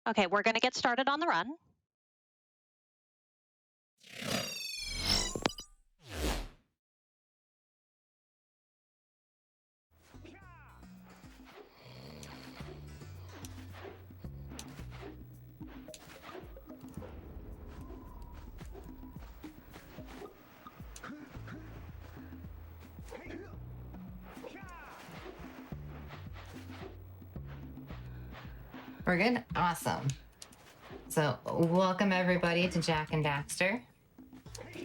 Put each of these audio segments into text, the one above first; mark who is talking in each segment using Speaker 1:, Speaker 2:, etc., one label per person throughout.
Speaker 1: Okay, we're going to get started on the run.
Speaker 2: We're good? Awesome. So welcome everybody to Jak and Daxter.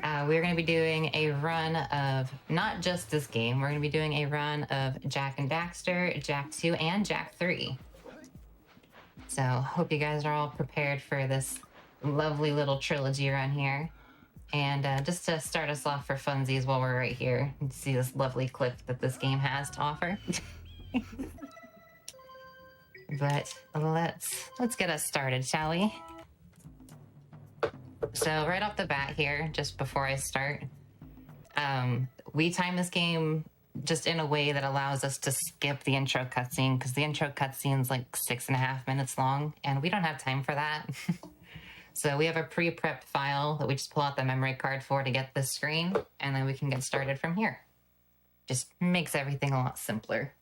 Speaker 2: We're going to be doing a run of not just this game, we're going to be doing a run of Jak and Daxter, Jak 2, and Jak 3. So hope you guys are all prepared for this lovely little trilogy run here. And just to start us off for funsies while we're right here, you see this lovely clip that this game has to offer. But let's get us started, shall we? So right off the bat here, just before I start, we time this game just in a way that allows us to skip the intro cutscene, because the intro cutscene is like 6.5 minutes long, and we don't have time for that. So we have a pre-prepped file that we just pull out the memory card for to get this screen, and then we can get started from here. Just makes everything a lot simpler.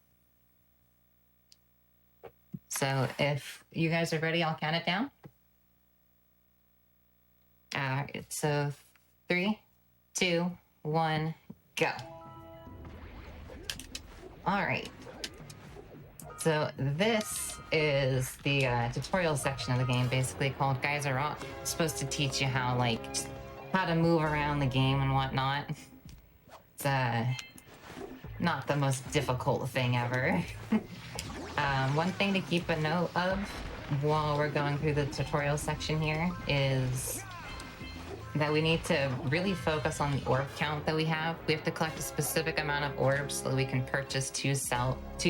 Speaker 2: So if you guys are ready, I'll count it down. All right, so 3, 2, 1, go. All right. So this is the tutorial section of the game, basically called Guys Are Rock. It's supposed to teach you how to move around the game and whatnot. It's not the most difficult thing ever. One thing to keep a note of while we're going through the tutorial section here is that we need to really focus on the orb count that we have. We have to collect a specific amount of orbs so that we can purchase two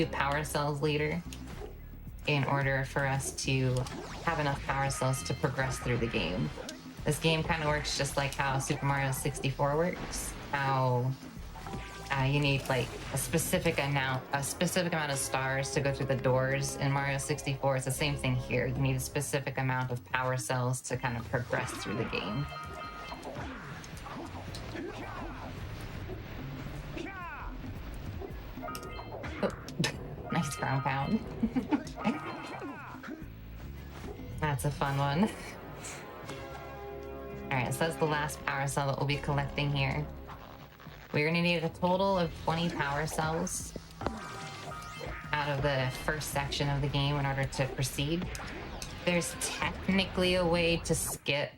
Speaker 2: power cells later in order for us to have enough power cells to progress through the game. This game kind of works just like how Super Mario 64 works. How you need like a specific amount of stars to go through the doors in Mario 64. It's the same thing here. You need a specific amount of power cells to kind of progress through the game. Oh, nice ground pound. That's a fun one. Alright, so that's the last power cell that we'll be collecting here. We're going to need a total of 20 power cells out of the first section of the game in order to proceed. There's technically a way to skip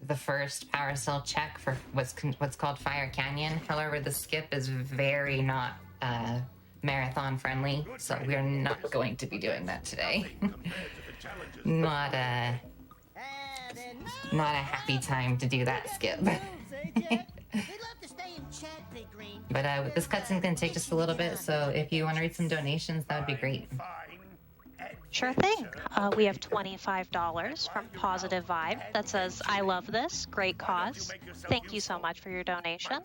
Speaker 2: the first power cell check for what's called Fire Canyon. However, the skip is very not marathon friendly, so we're not going to be doing that today. Not a happy time to do that skip. But this cutscene's gonna take just a little bit, so if you want to read some donations, that would be great.
Speaker 1: Sure thing. We have $25 from Positive Vibe that says, "I love this, great cause. Thank you so much for your donation."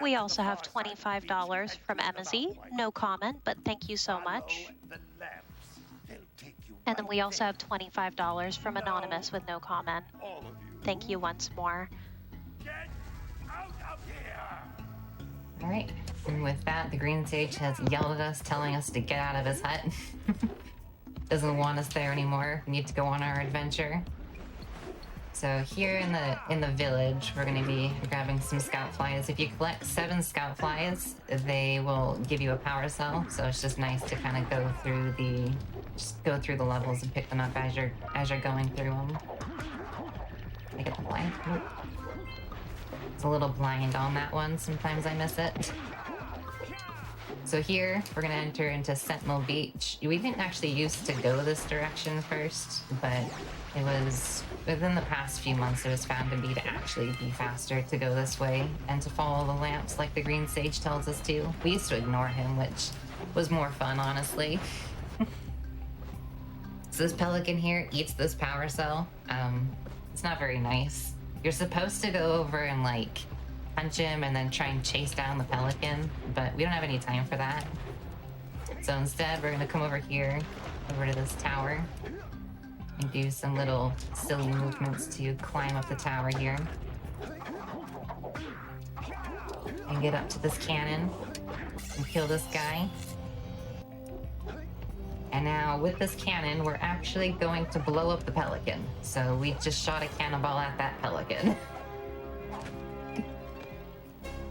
Speaker 1: We also have $25 from Emma Z. No comment, but thank you so much. And then we also have $25 from Anonymous with no comment. Thank you once more.
Speaker 2: All right, and with that, the Green Sage has yelled at us, telling us to get out of his hut. Doesn't want us there anymore. We need to go on our adventure. So here in the village, we're going to be grabbing some scout flies. If you collect 7 scout flies, they will give you a power cell. So it's just nice to kind of go through the levels and pick them up as you're going through them. I get the blind. It's a little blind on that one. Sometimes I miss it. So here, we're going to enter into Sentinel Beach. We didn't actually used to go this direction first, but it was within the past few months it was found to actually be faster to go this way and to follow the lamps like the Green Sage tells us to. We used to ignore him, which was more fun, honestly. So this pelican here eats this power cell. It's not very nice. You're supposed to go over and punch him and then try and chase down the pelican, but we don't have any time for that. So instead, we're gonna come over here over to this tower and do some little silly movements to climb up the tower here. And get up to this cannon and kill this guy. And now with this cannon, we're actually going to blow up the pelican. So we just shot a cannonball at that pelican.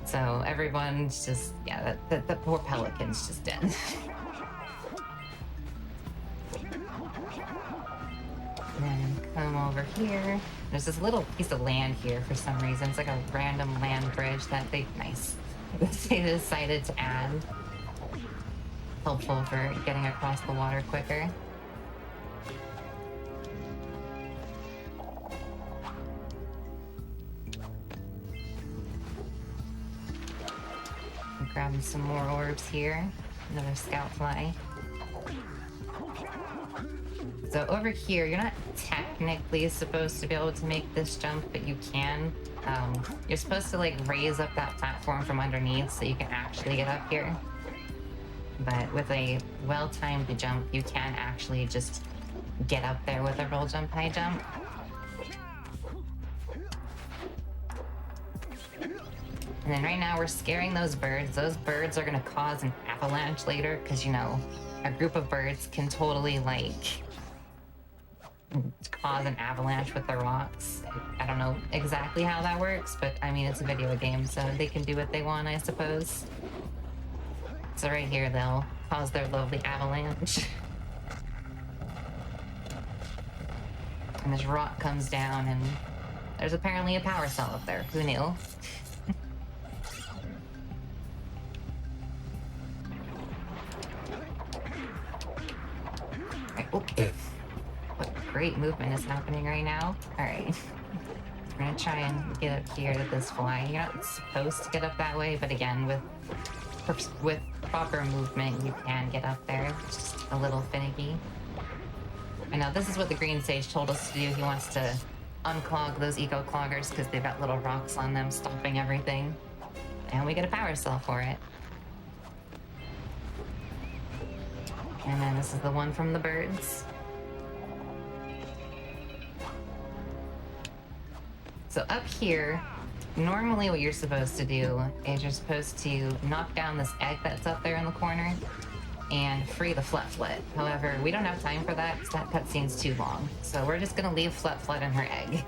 Speaker 2: So everyone's just, yeah, that poor pelican's just dead. Then come over here. There's this little piece of land here for some reason. It's like a random land bridge that they decided to add. Helpful for getting across the water quicker. I'm grabbing some more orbs here. Another scout fly. So over here, you're not technically supposed to be able to make this jump, but you can. You're supposed to like raise up that platform from underneath so you can actually get up here. But with a well-timed jump, you can actually just get up there with a roll jump, high jump. And then right now we're scaring those birds. Those birds are gonna cause an avalanche later because, you know, a group of birds can totally like cause an avalanche with their rocks. I don't know exactly how that works, but I mean, it's a video game, so they can do what they want, I suppose. So right here, they'll cause their lovely avalanche. And this rock comes down, and there's apparently a power cell up there. Who knew? Right, oh. What great movement is happening right now. Alright. We're gonna try and get up here to this fly. You're not supposed to get up that way, but again, with proper movement, you can get up there. It's just a little finicky. I know this is what the green sage told us to do. He wants to unclog those eco cloggers because they've got little rocks on them stopping everything. And we get a power cell for it. And then this is the one from the birds. So up here, normally what you're supposed to do is you're supposed to knock down this egg that's up there in the corner and free the Flet-Flet. However, we don't have time for that because that cutscene's too long. So we're just gonna leave Flet-Flet in her egg.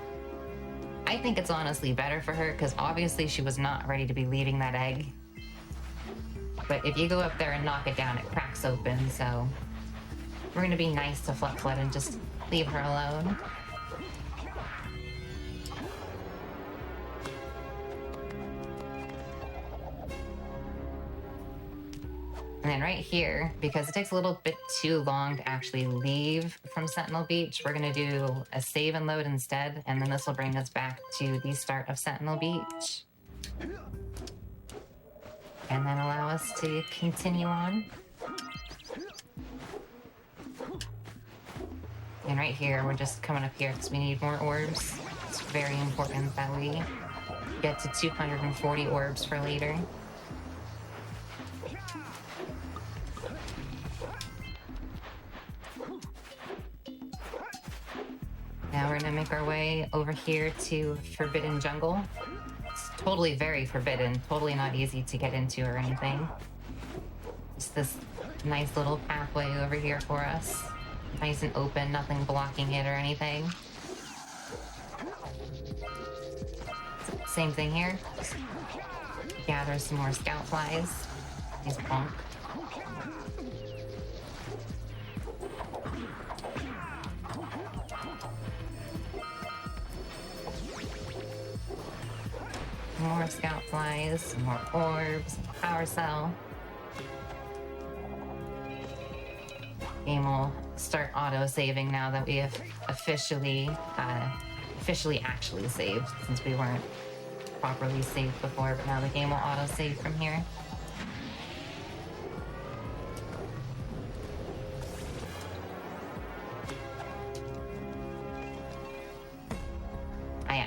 Speaker 2: I think it's honestly better for her because obviously she was not ready to be leaving that egg. But if you go up there and knock it down, it cracks open, so we're gonna be nice to Flet-Flet and just leave her alone. And then right here, because it takes a little bit too long to actually leave from Sentinel Beach, we're gonna do a save and load instead, and then this will bring us back to the start of Sentinel Beach. And then allow us to continue on. And right here, we're just coming up here because we need more orbs. It's very important that we get to 240 orbs for later. Now we're gonna make our way over here to Forbidden Jungle. It's totally very forbidden, totally not easy to get into or anything. Just this nice little pathway over here for us. Nice and open, nothing blocking it or anything. Same thing here. Just gather some more scout flies. These bonk. More scout flies, some more orbs, power cell. Game will start auto-saving now that we have officially actually saved, since we weren't properly saved before, but now the game will auto-save from here.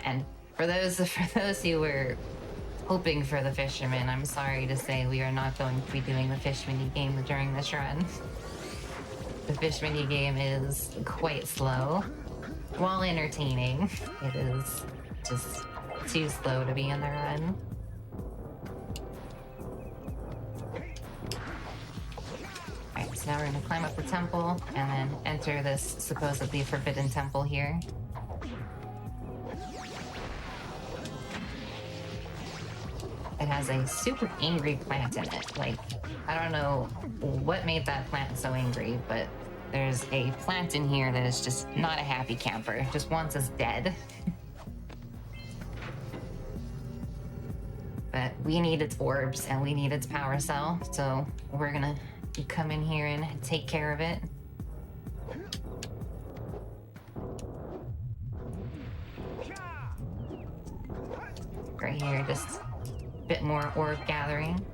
Speaker 2: And for those who were hoping for the fisherman, I'm sorry to say we are not going to be doing the fish mini game during this run. The fish mini game is quite slow. While entertaining, it is just too slow to be in the run. Alright, so now we're gonna climb up the temple and then enter this supposedly forbidden temple here. It has a super angry plant in it. Like, I don't know what made that plant so angry, but there's a plant in here that is just not a happy camper. Just wants us dead. But we need its orbs and we need its power cell, so we're gonna come in here and take care of it. Right here, just a bit more orb gathering.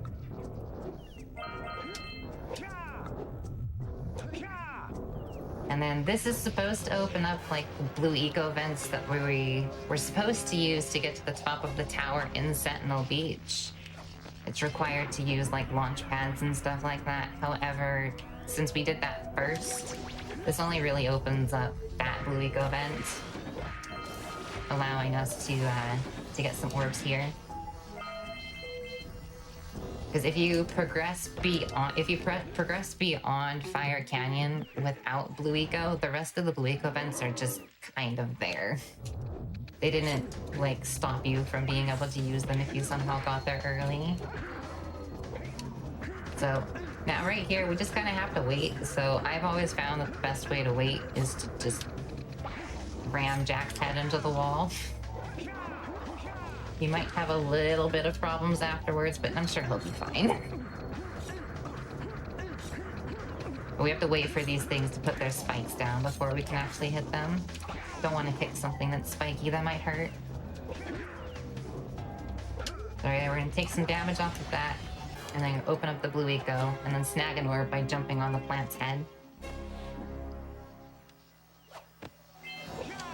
Speaker 2: And then this is supposed to open up like the blue eco vents that we were supposed to use to get to the top of the tower in Sentinel Beach. It's required to use like launch pads and stuff like that. However, since we did that first, this only really opens up that blue eco vent, allowing us to get some orbs here. Because if you progress beyond Fire Canyon without Blue Eco, the rest of the Blue Eco vents are just kind of there. They didn't like stop you from being able to use them if you somehow got there early. So now right here, we just kind of have to wait. So I've always found that the best way to wait is to just ram Jak's head into the wall. He might have a little bit of problems afterwards, but I'm sure he'll be fine. But we have to wait for these things to put their spikes down before we can actually hit them. Don't want to hit something that's spiky, that might hurt. Alright, we're gonna take some damage off of that, and then open up the blue eco, and then snag an orb by jumping on the plant's head.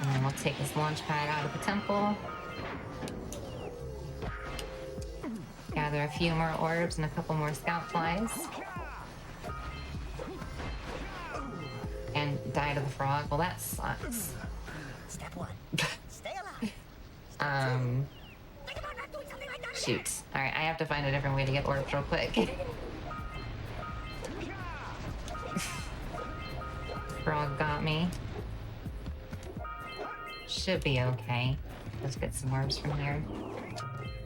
Speaker 2: And then we'll take this launch pad out of the temple. Gather a few more orbs and a couple more scout flies. And die to the frog. Well, that sucks.
Speaker 3: Step one. Stay alive.
Speaker 2: Shoot. Alright, I have to find a different way to get orbs real quick. Frog got me. Should be okay. Let's get some orbs from here.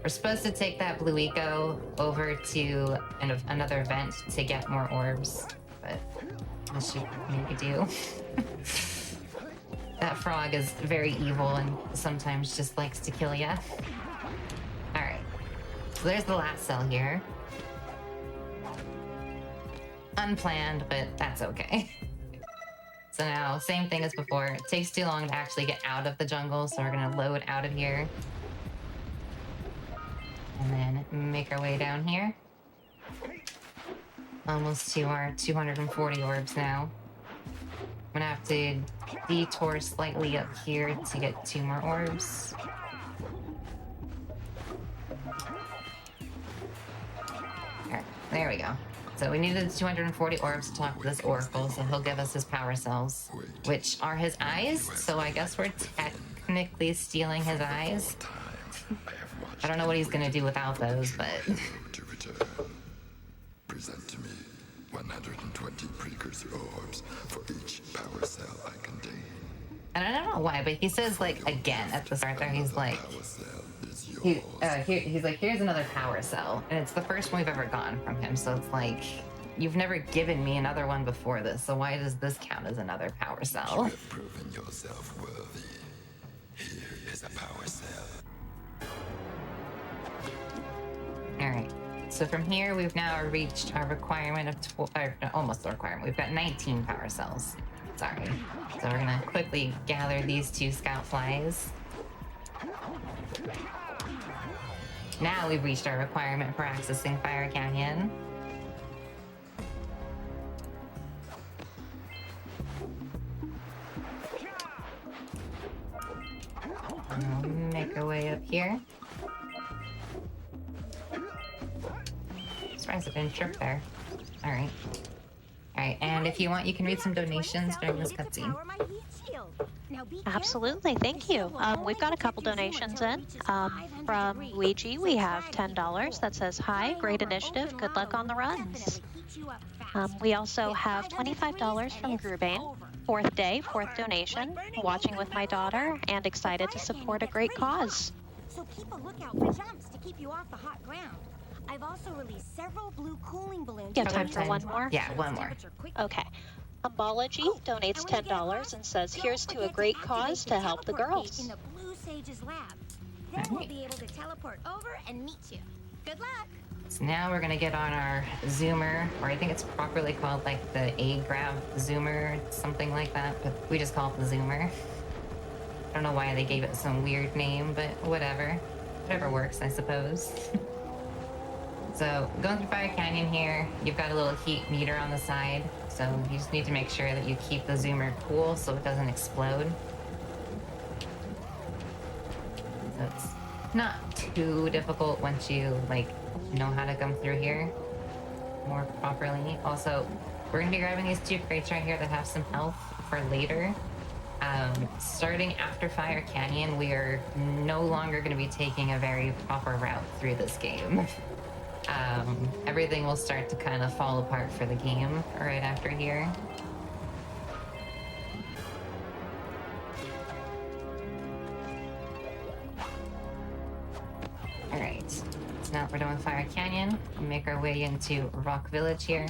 Speaker 2: We're supposed to take that blue eco over to another vent to get more orbs, but that should maybe do. That frog is very evil and sometimes just likes to kill ya. Alright, so there's the last cell here. Unplanned, but that's okay. So now, same thing as before. It takes too long to actually get out of the jungle, so we're gonna load out of here. And then make our way down here. Almost to our 240 orbs now. I'm gonna have to detour slightly up here to get 2 more orbs. Alright, there we go. So we needed 240 orbs to talk to this oracle, so he'll give us his power cells, which are his eyes, so I guess we're technically stealing his eyes. I don't know what he's gonna do without those, but...
Speaker 4: To return. Present to me 120 precursor orbs for each power cell I contain.
Speaker 2: And I don't know why, but he says, like, again at the start there, he's like...
Speaker 4: Power cell is yours.
Speaker 2: He's like, here's another power cell. And it's the first one we've ever gotten from him, so it's like... You've never given me another one before this, so why does this count as another power
Speaker 4: You
Speaker 2: cell?
Speaker 4: have proven yourself worthy. Here is a power cell.
Speaker 2: Alright, so from here we've now reached our requirement of almost the requirement. We've got 19 power cells. Sorry. So we're gonna quickly gather these 2 scout flies. Now we've reached our requirement for accessing Fire Canyon. And we'll make our way up here. Surprised it didn't trip there. Alright. Alright, and if you want, you can read some donations during this cutscene.
Speaker 1: Absolutely, thank you. We've got a couple donations in. From Luigi, we have $10 that says, "Hi, great initiative, good luck on the runs." We also have $25 from Grubane. Fourth day, fourth donation, watching with my daughter and excited to support a great cause.
Speaker 3: So keep a lookout for jumps to keep you off the hot ground. I've also released several blue cooling balloons.
Speaker 1: You have time for one more?
Speaker 2: Yeah, one more.
Speaker 1: Okay. Umbology donates $10 and says, "Here's to a great cause to help the girls."
Speaker 3: In the Blue Sage's lab. Then we'll be able to teleport over and meet you. Good luck.
Speaker 2: So now we're gonna get on our zoomer, or I think it's properly called like the A-Grav zoomer, something like that, but we just call it the zoomer. I don't know why they gave it some weird name, but whatever. Whatever works, I suppose. So, going through Fire Canyon here, you've got a little heat meter on the side, so you just need to make sure that you keep the zoomer cool so it doesn't explode. So it's not too difficult once you, like, know how to come through here more properly. Also, we're gonna be grabbing these 2 crates right here that have some health for later. Starting after Fire Canyon, we are no longer going to be taking a very proper route through this game. Everything will start to kind of fall apart for the game right after here. Alright, so now that we're done with Fire Canyon, we'll make our way into Rock Village here.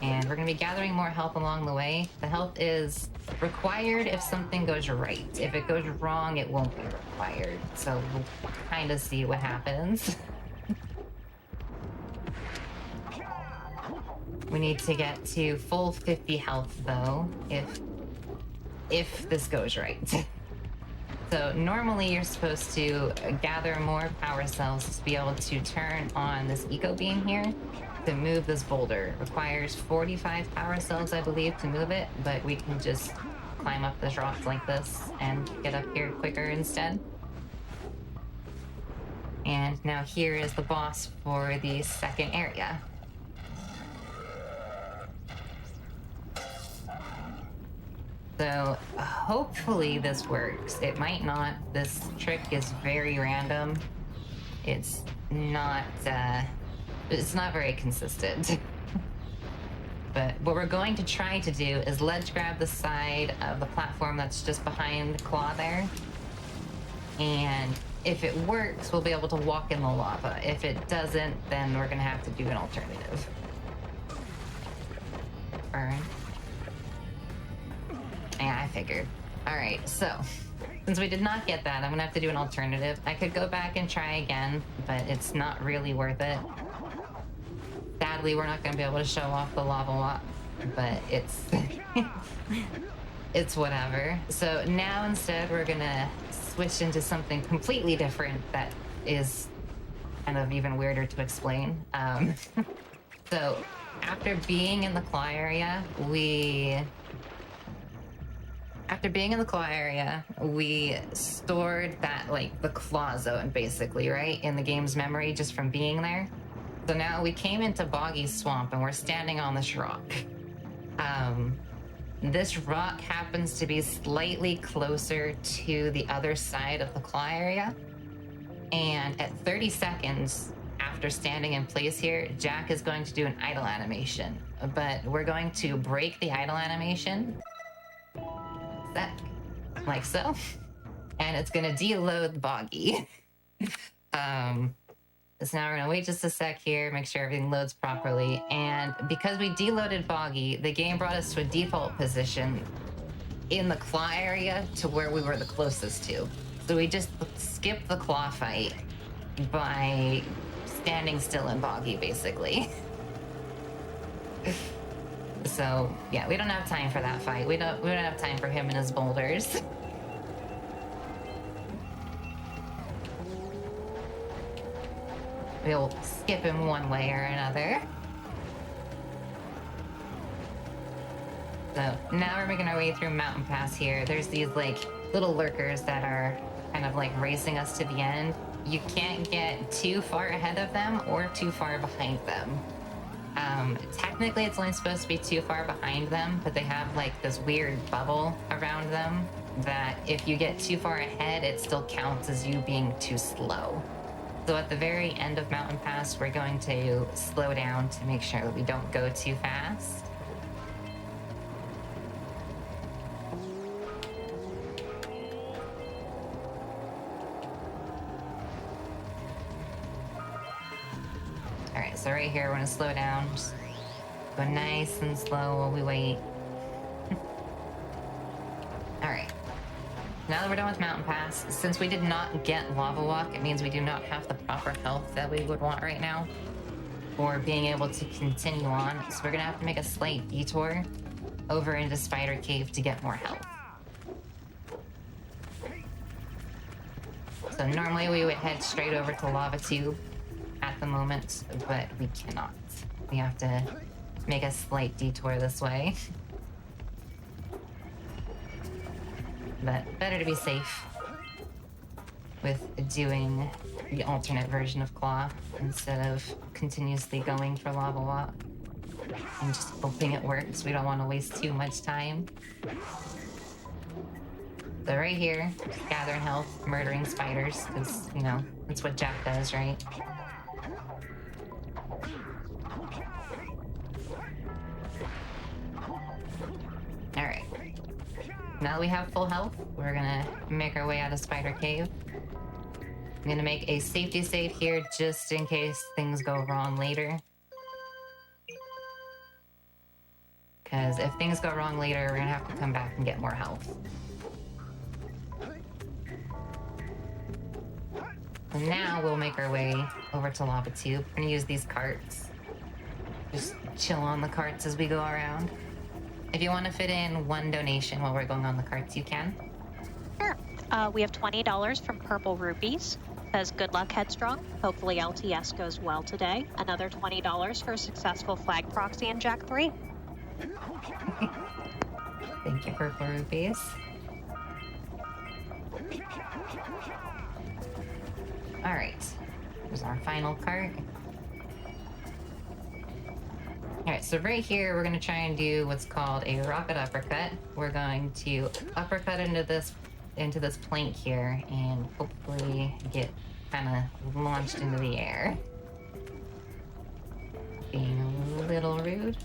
Speaker 2: And we're going to be gathering more health along the way. The health is required if something goes right. If it goes wrong, it won't be required. So we'll kind of see what happens. We need to get to full 50 health, though, if this goes right. So normally you're supposed to gather more power cells to be able to turn on this eco beam here. To move this boulder. It requires 45 power cells, I believe, to move it, but we can just climb up this rock like this and get up here quicker instead. And now here is the boss for the second area. So hopefully this works. It might not. This trick is very random. It's not very consistent. But what we're going to try to do is ledge grab the side of the platform that's just behind the claw there. And if it works, we'll be able to walk in the lava. If it doesn't, then we're gonna have to do an alternative. Burn. Yeah, I figured. Alright, so since we did not get that, I'm gonna have to do an alternative. I could go back and try again, but it's not really worth it. Sadly, we're not going to be able to show off the lava walk, but it's it's whatever. So now instead we're going to switch into something completely different that is kind of even weirder to explain. So after being in the claw area, we stored that, like, the claw zone, basically, right? In the game's memory, just from being there. So now we came into Boggy Swamp and we're standing on this rock. This rock happens to be slightly closer to the other side of the claw area. And at 30 seconds after standing in place here, Jak is going to do an idle animation. But we're going to break the idle animation. Like so. And it's gonna deload Boggy. So now we're gonna wait just a sec here, make sure everything loads properly. And because we deloaded Boggy, the game brought us to a default position in the claw area to where we were the closest to. So we just skipped the claw fight by standing still in Boggy, basically. So yeah, we don't have time for that fight. We don't have time for him and his boulders. We'll skip him one way or another. So now we're making our way through Mountain Pass here. There's these, like, little lurkers that are kind of like racing us to the end. You can't get too far ahead of them or too far behind them. Technically it's only supposed to be too far behind them, but they have like this weird bubble around them that if you get too far ahead, it still counts as you being too slow. So at the very end of Mountain Pass, we're going to slow down to make sure that we don't go too fast. Alright, so right here, we're gonna slow down. Just go nice and slow while we wait. Alright. Now that we're done with Mountain Pass, since we did not get Lava Walk, it means we do not have the proper health that we would want right now for being able to continue on. So we're gonna have to make a slight detour over into Spider Cave to get more health. So normally we would head straight over to Lava Tube at the moment, but we cannot. We have to make a slight detour this way. But better to be safe with doing the alternate version of Claw instead of continuously going for Lava Walk and just hoping it works. We don't want to waste too much time. So right here, gathering health, murdering spiders, because, you know, that's what Jak does, right? Alright. Now that we have full health, we're gonna make our way out of Spider Cave. I'm gonna make a safety save here just in case things go wrong later. Because if things go wrong later, we're gonna have to come back and get more health. And now we'll make our way over to Lava Tube. We're gonna use these carts. Just chill on the carts as we go around. If you want to fit in one donation while we're going on the carts, you can.
Speaker 1: Sure. We have $20 from Purple Rupees. Says good luck, Headstrong. Hopefully LTS goes well today. Another $20 for a successful flag proxy in Jak 3.
Speaker 2: Thank you, Purple Rupees. All right. Here's our final cart. All right, so right here, we're gonna try and do what's called a rocket uppercut. We're going to uppercut into this plank here and hopefully get kind of launched into the air. Being a little rude.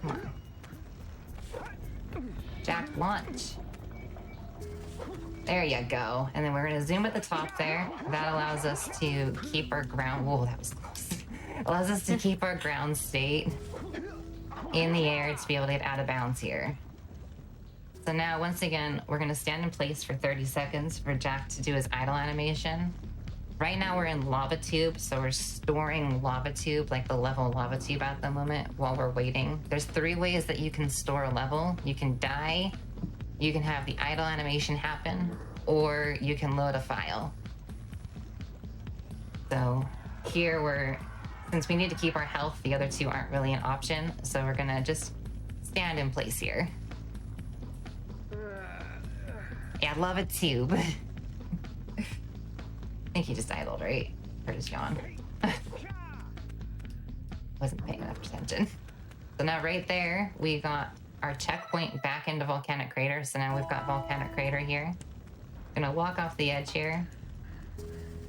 Speaker 2: Come on. Jak, launch. There you go. And then we're gonna zoom at the top there. That allows us to keep our ground. Whoa, that was close. Allows us to keep our ground state in the air to be able to get out of bounds here. So now, once again, we're gonna stand in place for 30 seconds for Jak to do his idle animation. Right now we're in Lava Tube, so we're storing Lava Tube, like the level Lava Tube at the moment, while we're waiting. There's 3 ways that you can store a level. You can die, you can have the idle animation happen, or you can load a file. So here since we need to keep our health, the other 2 aren't really an option, so we're gonna just stand in place here. Yeah, Lava Tube. I think he just idled, right? Or just yawned. Wasn't paying enough attention. So now right there, we got our checkpoint back into Volcanic Crater. So now we've got Volcanic Crater here. Gonna walk off the edge here.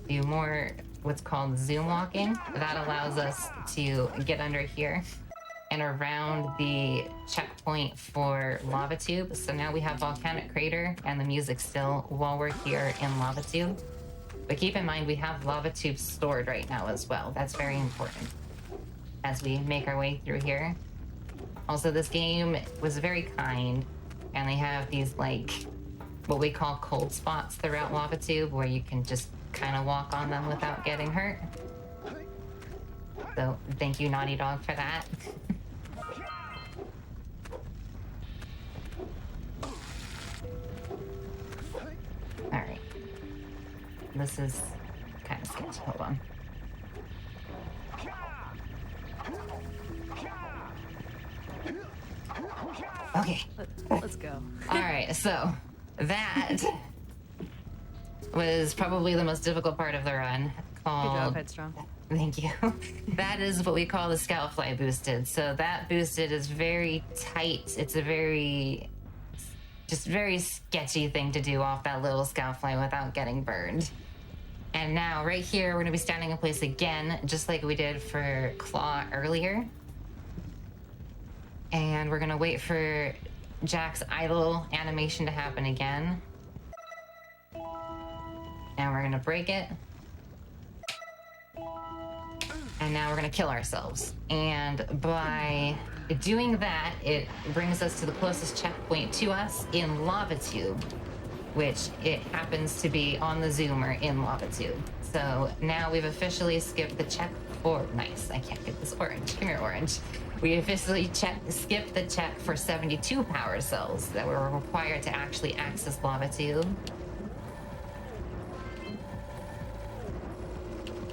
Speaker 2: Do more what's called zoom walking. That allows us to get under here and around the checkpoint for Lava Tube. So now we have Volcanic Crater and the music still while we're here in Lava Tube. But keep in mind, we have Lava Tube stored right now as well. That's very important as we make our way through here. Also, this game was very kind, and they have these, like, what we call cold spots throughout Lava Tube, where you can just kind of walk on them without getting hurt. So, thank you, Naughty Dog, for that. Alright. This is kind of sketchy. Hold on. Okay.
Speaker 5: Let's go.
Speaker 2: All right, so that was probably the most difficult part of the run.
Speaker 5: Good
Speaker 2: Called
Speaker 5: job, Headstrong.
Speaker 2: Thank you. That is what we call the Scoutfly boosted. So that boosted is very tight. It's a very sketchy thing to do off that little Scoutfly without getting burned. And now right here, we're gonna be standing in place again, just like we did for Claw earlier. And we're gonna wait for Jak's idle animation to happen again. And we're gonna break it. And now we're gonna kill ourselves. And by doing that, it brings us to the closest checkpoint to us in Lava Tube, which it happens to be on the zoomer in Lava Tube. So now we've officially skipped the check for, nice, I can't get this orange, come here orange. We officially skipped the check for 72 power cells that were required to actually access Lava Tube.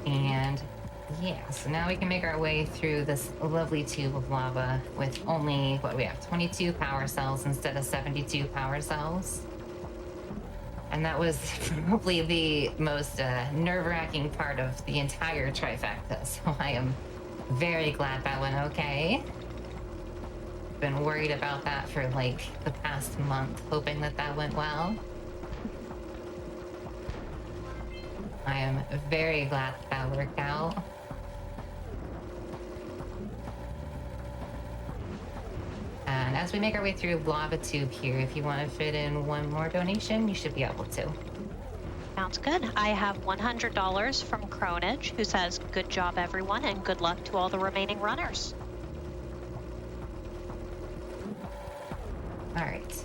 Speaker 2: And yeah, so now we can make our way through this lovely tube of lava with only, what we have, 22 power cells instead of 72 power cells. And that was probably the most nerve-wracking part of the entire trifecta, so I am very glad that went okay. Been worried about that for like the past month, hoping that that went well. I am very glad that worked out. And as we make our way through Lava Tube here, if you want to fit in one more donation, you should be able to.
Speaker 1: Sounds good. I have $100 from Cronage, who says, "Good job, everyone, and good luck to all the remaining runners."
Speaker 2: All right.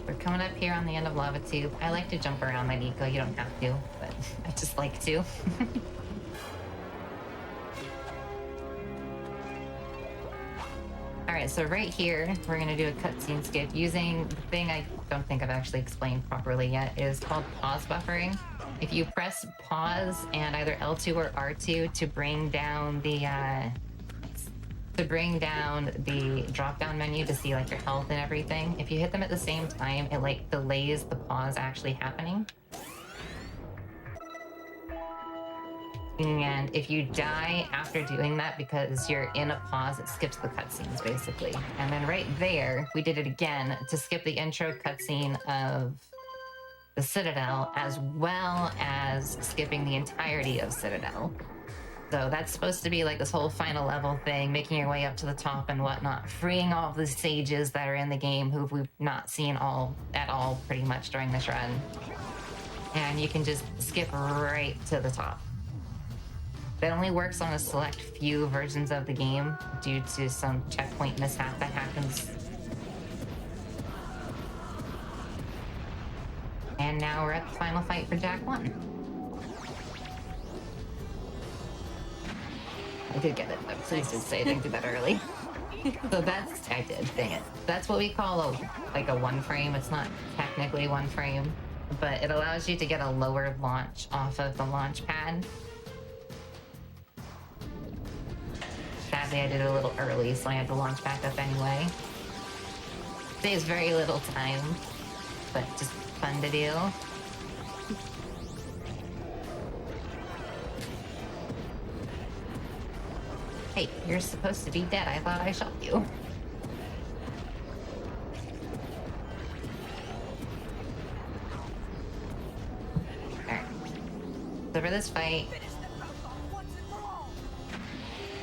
Speaker 2: We're coming up here on the end of Lava Tube. I like to jump around that eco. You don't have to, but I just like to. All right, so right here, we're gonna do a cutscene skip using the thing I don't think I've actually explained properly yet, is called pause buffering. If you press pause and either L2 or R2 to bring down the drop-down menu to see like your health and everything, if you hit them at the same time, it like delays the pause actually happening. And if you die after doing that because you're in a pause, it skips the cutscenes basically. And then right there, we did it again to skip the intro cutscene of the Citadel, as well as skipping the entirety of Citadel. So that's supposed to be like this whole final level thing, making your way up to the top and whatnot, freeing all of the sages that are in the game who we've not seen at all pretty much during this run. And you can just skip right to the top. That only works on a select few versions of the game due to some checkpoint mishap that happens. And now we're at the final fight for Jak 1. I did get it, but please just say I didn't do that early. So I did, dang it. That's what we call a one frame. It's not technically one frame, but it allows you to get a lower launch off of the launch pad. Sadly, I did it a little early, so I had to launch back up anyway. Saves very little time, but just fun to do. Hey, you're supposed to be dead. I thought I shot you. Alright. So for this fight,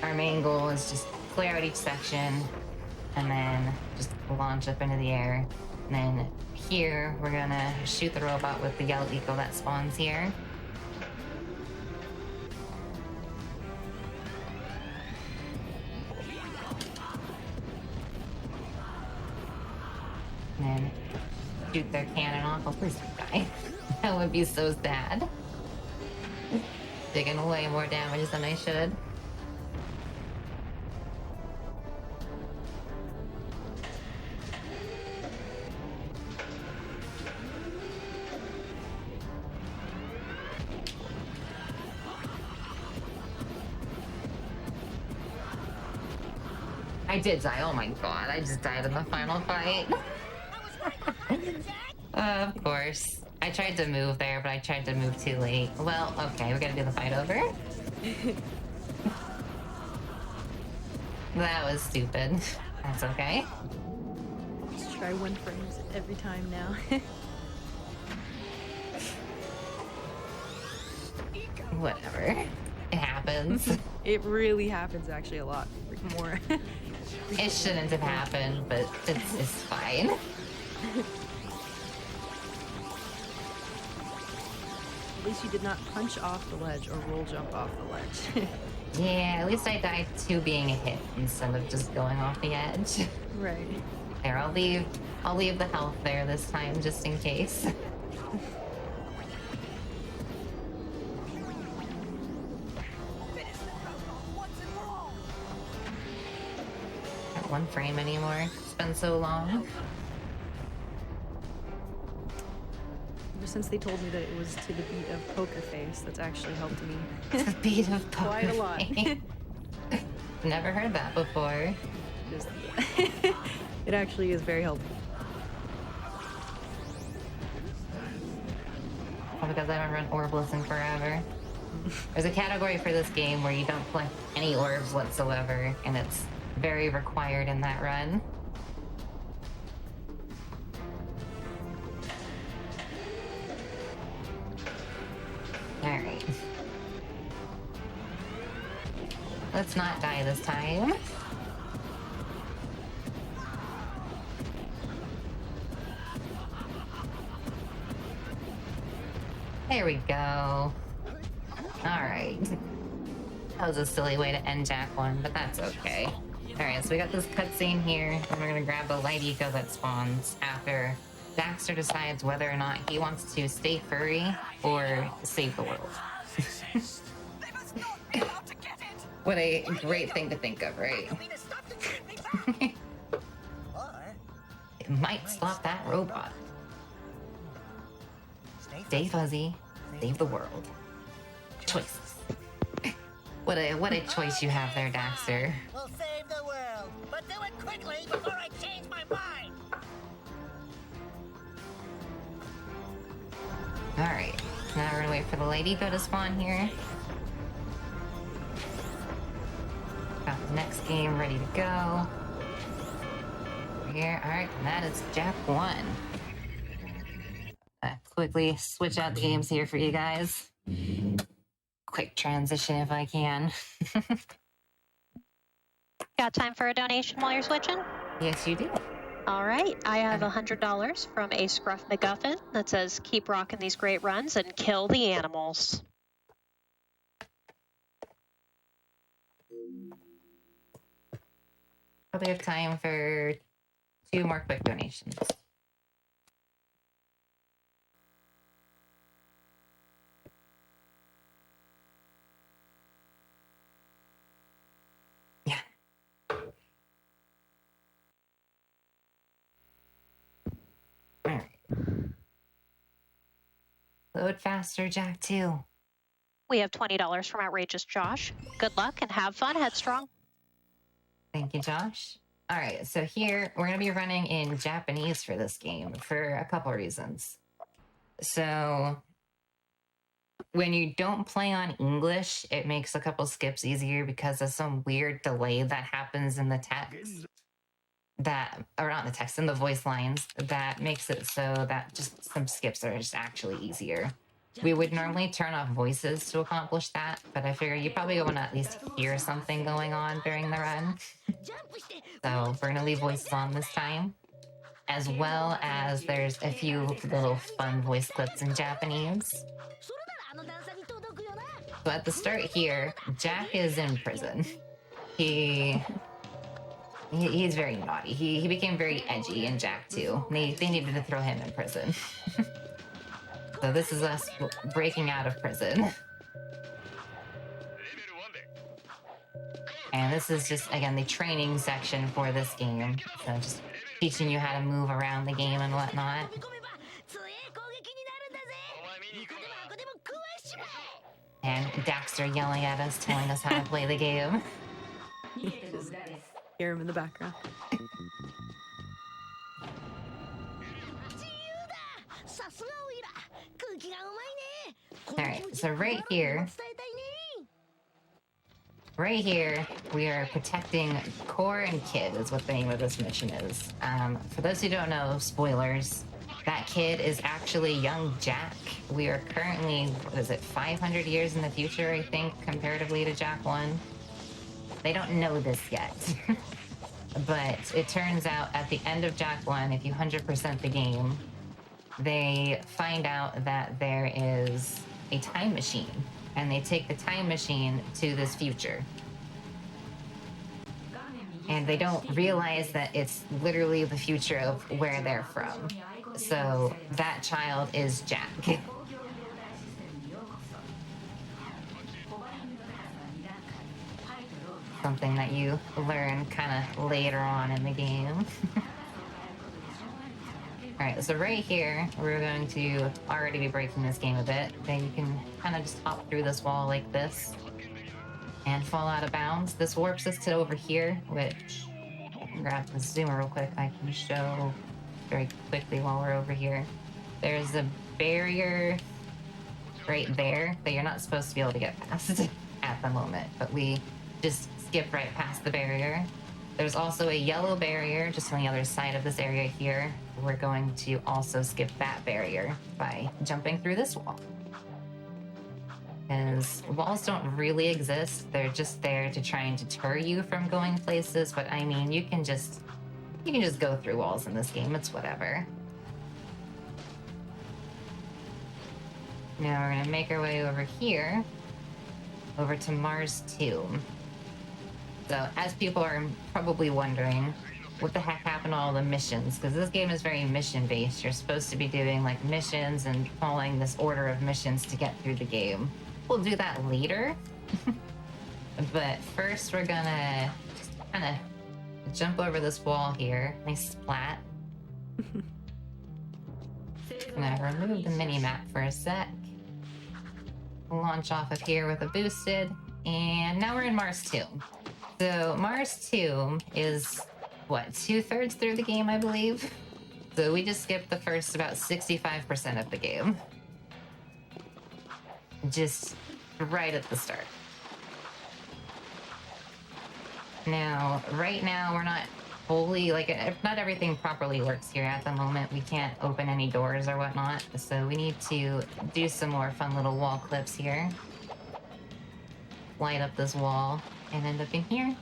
Speaker 2: our main goal is just clear out each section and then just launch up into the air. And then here, we're gonna shoot the robot with the yellow eco that spawns here. And then shoot their cannon off. Oh, please don't die. That would be so sad. Taking way more damage than I should. I did die. Oh my god, I just died in the final fight. Of course. I tried to move there, but I tried to move too late. Well, okay, we're gonna do the fight over. That was stupid. That's okay.
Speaker 5: Just try 1 frames every time now.
Speaker 2: Whatever. It happens.
Speaker 5: It really happens actually a lot more.
Speaker 2: It shouldn't have happened, but it's fine.
Speaker 5: At least you did not punch off the ledge or roll jump off the ledge.
Speaker 2: Yeah, at least I died to being a hit instead of just going off the edge.
Speaker 5: Right.
Speaker 2: There, I'll leave the health there this time just in case. Not 1 frame anymore. It's been so long.
Speaker 5: Ever since they told me that it was to the beat of Poker Face, that's actually helped me
Speaker 2: The beat of Poker
Speaker 5: quite a lot.
Speaker 2: Face. Never heard that before.
Speaker 5: Just, it actually is very helpful.
Speaker 2: Oh, because I haven't run Orbless in forever. There's a category for this game where you don't collect any orbs whatsoever, and it's very required in that run. Alright. Let's not die this time. There we go. Alright. That was a silly way to end Jak 1, but that's okay. Alright, so we got this cutscene here, and we're gonna grab the light eco that spawns after Daxter decides whether or not he wants to stay furry or save the world. What a great thing to think of, right? It might stop that robot. Stay fuzzy, save the world. Choices. What a choice you have there, Daxter.
Speaker 6: We'll save the world, but do it quickly before I change my mind.
Speaker 2: Alright, now we're gonna wait for the lady go to spawn here. Got the next game ready to go. Here, alright, and that is Jak 1. Quickly switch out the games here for you guys. Quick transition if I can.
Speaker 1: Got time for a donation while you're switching?
Speaker 2: Yes, you do.
Speaker 1: All right, I have $100 from a Scruff McGuffin that says, keep rocking these great runs and kill the animals.
Speaker 2: Probably have time for 2 more quick donations. Yeah. All right. Load faster, Jak 2.
Speaker 1: We have $20 from Outrageous Josh. Good luck and have fun, Headstrong.
Speaker 2: Thank you, Josh. All right, so here we're going to be running in Japanese for this game for a couple reasons. So when you don't play on English, it makes a couple skips easier because of some weird delay that happens in the text. Or not the text, in the voice lines, that makes it so that just some skips are just actually easier. We would normally turn off voices to accomplish that, but I figure you probably want to at least hear something going on during the run. So we're going to leave voices on this time, as well as there's a few little fun voice clips in Japanese. So at the start here, Jak is in prison. He's very naughty. He became very edgy in Jak 2. They needed to throw him in prison. So this is us breaking out of prison. And this is just, again, the training section for this game. So just teaching you how to move around the game and whatnot. And Daxter yelling at us, telling us how to play the game.
Speaker 5: Just hear him in the background.
Speaker 2: Alright, so right here, right here, we are protecting Core and Kid is what the name of this mission is. For those who don't know, spoilers, that kid is actually young Jak. We are currently, what is it, 500 years in the future, I think, comparatively to Jak 1. They don't know this yet. But it turns out at the end of Jak 1, if you 100% the game, they find out that there is a time machine. And they take the time machine to this future. And they don't realize that it's literally the future of where they're from. So that child is Jak. Something that you learn kind of later on in the game. Alright, so right here, we're going to already be breaking this game a bit. Then you can kind of just hop through this wall like this and fall out of bounds. This warps us to over here, which, grab the zoomer real quick, I can show very quickly while we're over here. There's a barrier right there that you're not supposed to be able to get past at the moment, but we just skip right past the barrier. There's also a yellow barrier just on the other side of this area here. We're going to also skip that barrier by jumping through this wall. Because walls don't really exist. They're just there to try and deter you from going places. But I mean, you can just go through walls in this game. It's whatever. Now we're gonna make our way over here, over to Mars 2. So, as people are probably wondering, what the heck happened to all the missions? Because this game is very mission-based. You're supposed to be doing, like, missions and following this order of missions to get through the game. We'll do that later. But first, we're gonna just kind of jump over this wall here. Nice splat. Gonna remove the mini-map for a sec. Launch off of here with a boosted. And now we're in Mars 2. So Mars 2 is, what, 2/3 through the game, I believe? So we just skipped the first about 65% of the game. Just right at the start. Now, right now, we're not fully, like, not everything properly works here at the moment. We can't open any doors or whatnot, so we need to do some more fun little wall clips here. Light up this wall and end up in here.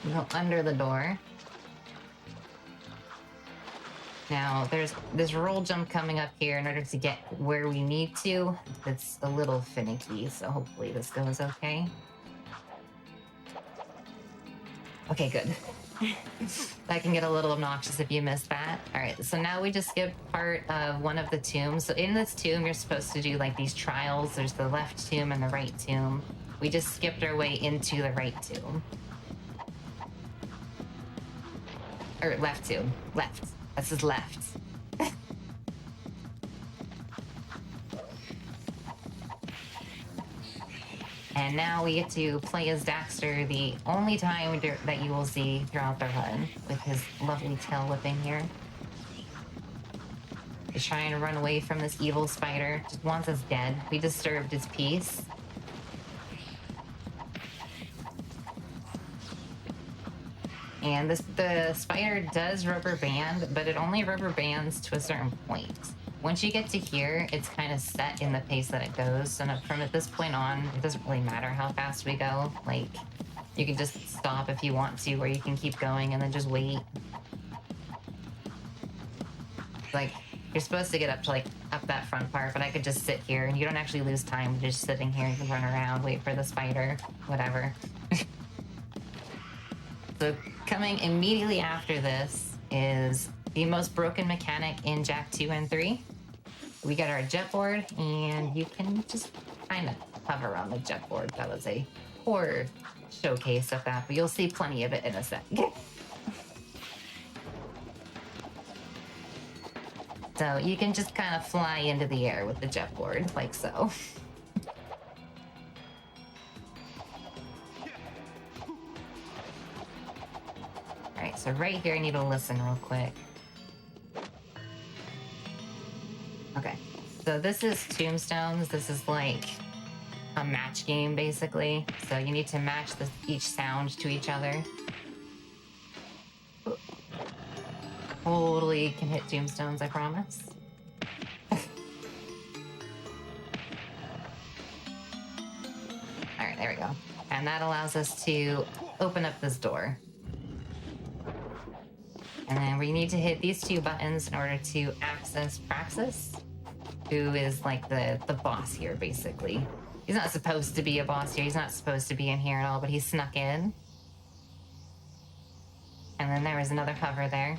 Speaker 2: Go under the door. Now, there's this roll jump coming up here in order to get where we need to. It's a little finicky, so hopefully this goes okay. Okay, good. That can get a little obnoxious if you missed that. All right, so now we just skipped part of one of the tombs. So in this tomb, you're supposed to do, like, these trials. There's the left tomb and the right tomb. We just skipped our way into the right tomb. Or left tomb. Left. This is left. And now we get to play as Daxter the only time that you will see throughout the run, with his lovely tail whipping here. He's trying to run away from this evil spider. Just wants us dead. We disturbed his peace. And the spider does rubber band, but it only rubber bands to a certain point. Once you get to here, it's kind of set in the pace that it goes. So from at this point on, it doesn't really matter how fast we go. Like, you can just stop if you want to, or you can keep going and then just wait. Like, you're supposed to get up to, like, up that front part, but I could just sit here and you don't actually lose time just sitting here. You can run around, wait for the spider, whatever. So coming immediately after this is the most broken mechanic in Jak 2 and 3. We got our jetboard, and you can just kind of hover on the jetboard. That was a poor showcase of that, but you'll see plenty of it in a sec. So you can just kind of fly into the air with the jetboard, like so. Alright, so right here I need to listen real quick. Okay, so this is tombstones. This is like a match game, basically. So you need to match each sound to each other. Totally can hit tombstones, I promise. Alright, there we go. And that allows us to open up this door. And then we need to hit these two buttons in order to access Praxis, who is like the boss here, basically. He's not supposed to be a boss here. He's not supposed to be in here at all, but he snuck in. And then there was another hover there.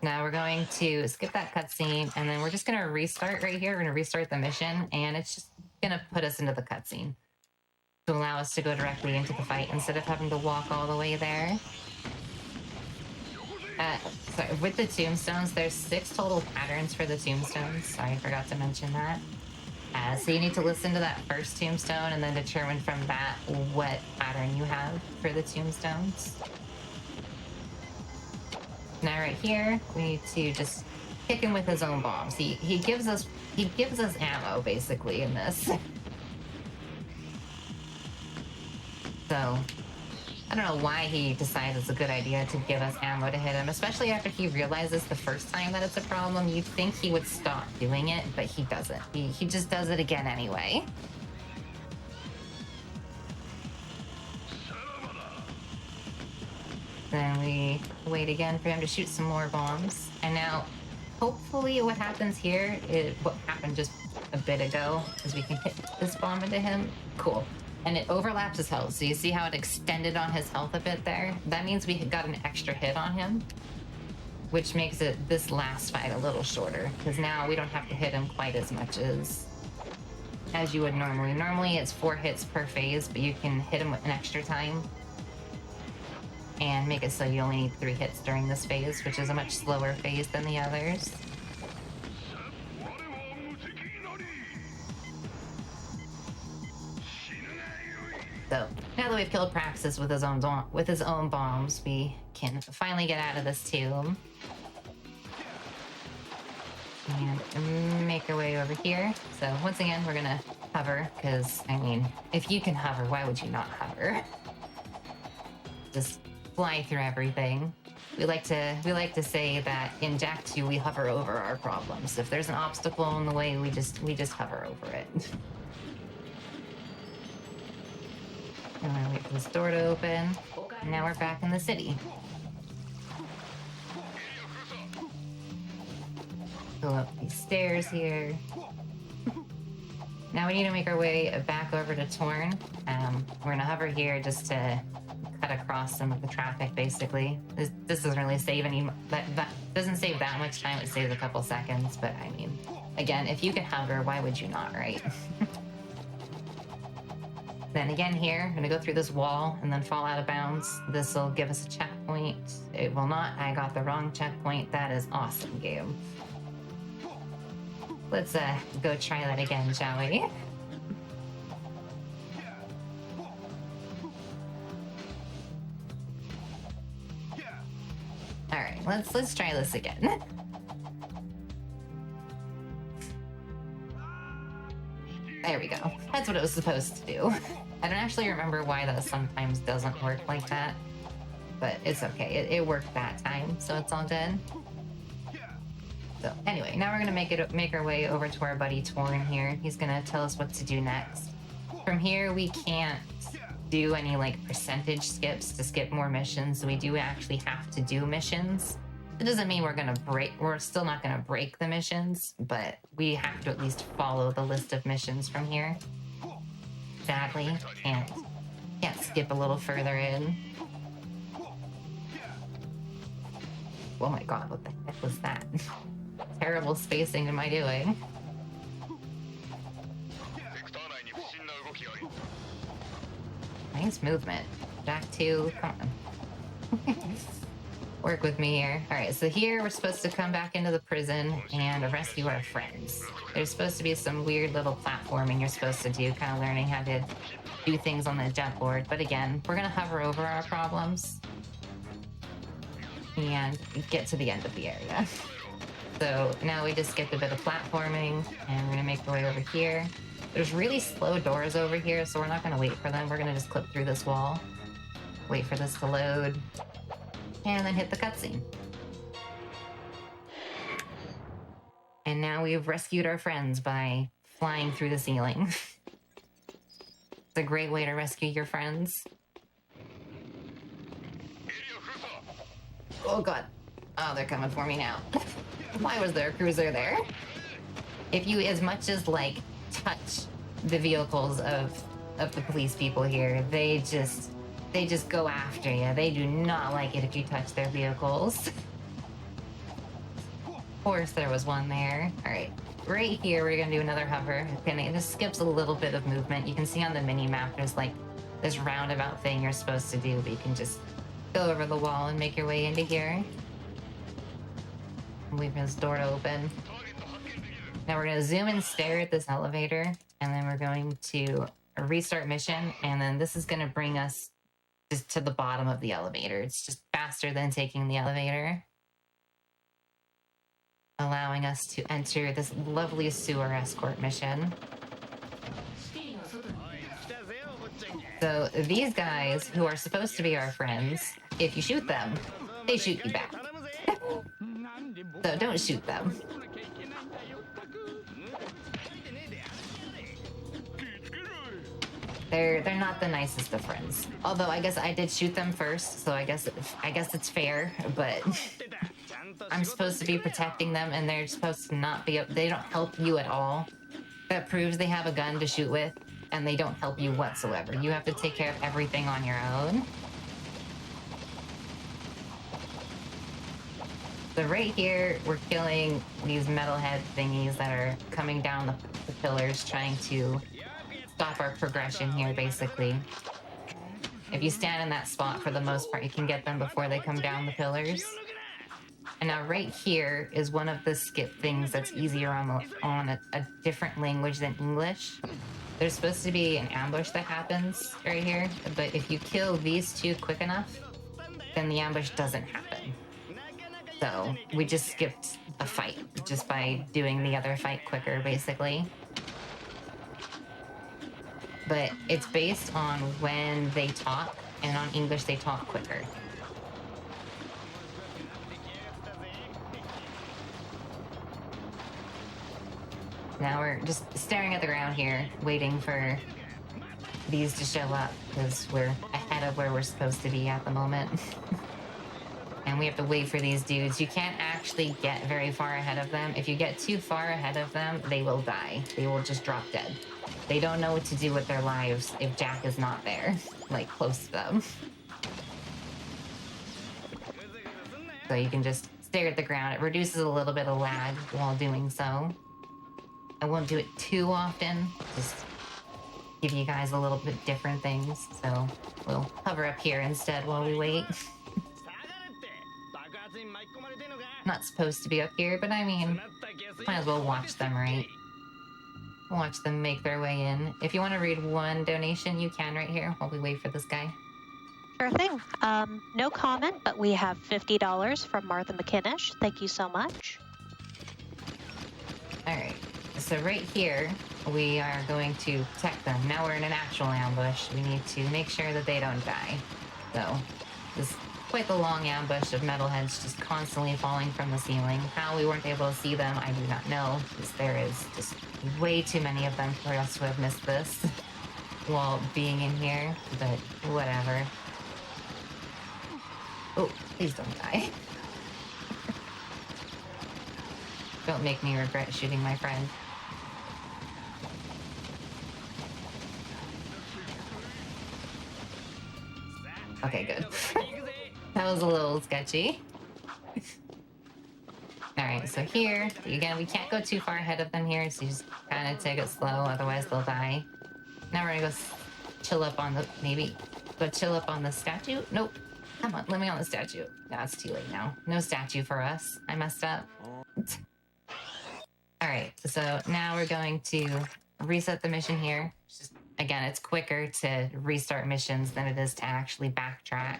Speaker 2: Now we're going to skip that cutscene, and then we're just going to restart right here. We're going to restart the mission, and it's just going to put us into the cutscene to allow us to go directly into the fight instead of having to walk all the way there. Sorry, with the tombstones, there's 6 total patterns for the tombstones. Sorry, I forgot to mention that. So you need to listen to that first tombstone and then determine from that what pattern you have for the tombstones. Now right here, we need to just kick him with his own bombs. He gives us ammo basically in this. So I don't know why he decides it's a good idea to give us ammo to hit him, especially after he realizes the first time that it's a problem. You'd think he would stop doing it, but he doesn't. He just does it again anyway. Then we wait again for him to shoot some more bombs. And now, hopefully what happens here is what happened just a bit ago, is we can hit this bomb into him. Cool. And it overlaps his health. So you see how it extended on his health a bit there? That means we got an extra hit on him, which makes this last fight a little shorter, because now we don't have to hit him quite as much as you would normally. Normally it's 4 hits per phase, but you can hit him with an extra time and make it so you only need 3 hits during this phase, which is a much slower phase than the others. So now that we've killed Praxis with his own bombs, we can finally get out of this tomb and make our way over here. So once again, we're gonna hover, because I mean, if you can hover, why would you not hover? Just fly through everything. We like to say that in Jak 2 we hover over our problems. If there's an obstacle in the way, we just hover over it. I'm gonna wait for this door to open. And now we're back in the city. Go up these stairs here. Now we need to make our way back over to Torn. We're gonna hover here just to cut across some of the traffic, basically. This doesn't really save any, that doesn't save that much time. It saves a couple seconds, but I mean, again, if you can hover, why would you not, right? Then again here, I'm gonna go through this wall and then fall out of bounds. This will give us a checkpoint. It will not. I got the wrong checkpoint. That is awesome, game. Let's go try that again, shall we? All right, let's try this again. There we go. That's what it was supposed to do. I don't actually remember why that sometimes doesn't work like that, but it's okay. It worked that time, so it's all good. So anyway, now we're gonna make our way over to our buddy Torn here. He's gonna tell us what to do next. From here, we can't do any like percentage skips to skip more missions, so we do actually have to do missions. It doesn't mean we're still not gonna break the missions, but we have to at least follow the list of missions from here. Sadly, can't skip a little further in. Oh my god, what the heck was that? Terrible spacing am I doing? Nice movement. Jak 2, come on. Work with me here. Alright, so here we're supposed to come back into the prison and rescue our friends. There's supposed to be some weird little platforming you're supposed to do, kind of learning how to do things on the jetboard. But again, we're gonna hover over our problems and get to the end of the area. So now we just skipped a bit of platforming, and we're gonna make our way over here. There's really slow doors over here, so we're not gonna wait for them. We're gonna just clip through this wall, wait for this to load, and then hit the cutscene. And now we've rescued our friends by flying through the ceiling. It's a great way to rescue your friends. Oh god. Oh, they're coming for me now. Why was there a cruiser there? If you as much as like touch the vehicles of the police people here, they just go after you. They do not like it if you touch their vehicles. Of course there was one there. All right, right here we're gonna do another hover. Okay, this skips a little bit of movement. You can see on the mini map there's like this roundabout thing you're supposed to do, but you can just go over the wall and make your way into here. Leave this door to open. Now we're gonna zoom and stare at this elevator, and then we're going to restart mission, and then this is gonna bring us just to the bottom of the elevator. It's just faster than taking the elevator, allowing us to enter this lovely sewer escort mission. So these guys, who are supposed to be our friends, if you shoot them, they shoot you back. So don't shoot them. They're not the nicest of friends. Although I guess I did shoot them first, so I guess it's fair, but I'm supposed to be protecting them, and they're supposed to not be. They don't help you at all. That proves they have a gun to shoot with, and they don't help you whatsoever. You have to take care of everything on your own. So right here, we're killing these metalhead thingies that are coming down the pillars, trying to stop our progression here, basically. If you stand in that spot, for the most part, you can get them before they come down the pillars. And now right here is one of the skip things that's easier on a different language than English. There's supposed to be an ambush that happens right here, but if you kill these two quick enough, then the ambush doesn't happen. So we just skipped a fight just by doing the other fight quicker, basically. But it's based on when they talk, and on English they talk quicker. Now we're just staring at the ground here, waiting for these to show up, because we're ahead of where we're supposed to be at the moment. And we have to wait for these dudes. You can't actually get very far ahead of them. If you get too far ahead of them, they will die. They will just drop dead. They don't know what to do with their lives if Jak is not there, like close to them. So you can just stare at the ground. It reduces a little bit of lag while doing so. I won't do it too often, just give you guys a little bit different things. So we'll hover up here instead while we wait. Not supposed to be up here, but I mean, might as well watch them, right? Watch them make their way in. If you want to read one donation, you can right here while we wait for this guy.
Speaker 1: Sure thing. No comment, but we have $50 from Martha McKinnish. Thank you so much.
Speaker 2: All right. So right here, we are going to protect them. Now we're in an actual ambush. We need to make sure that they don't die. So this is quite the long ambush of metalheads just constantly falling from the ceiling. How we weren't able to see them, I do not know, because there is just way too many of them for us to have missed this while being in here, but whatever. Oh, please don't die. Don't make me regret shooting my friend. Okay, good. That was a little sketchy. Alright, so here, again, we can't go too far ahead of them here, so you just kind of take it slow, otherwise they'll die. Now we're gonna go chill up on the, maybe, go chill up on the statue? Nope. Come on, let me on the statue. No, it's too late now. No statue for us. I messed up. Alright, so now we're going to reset the mission here. Just, again, it's quicker to restart missions than it is to actually backtrack.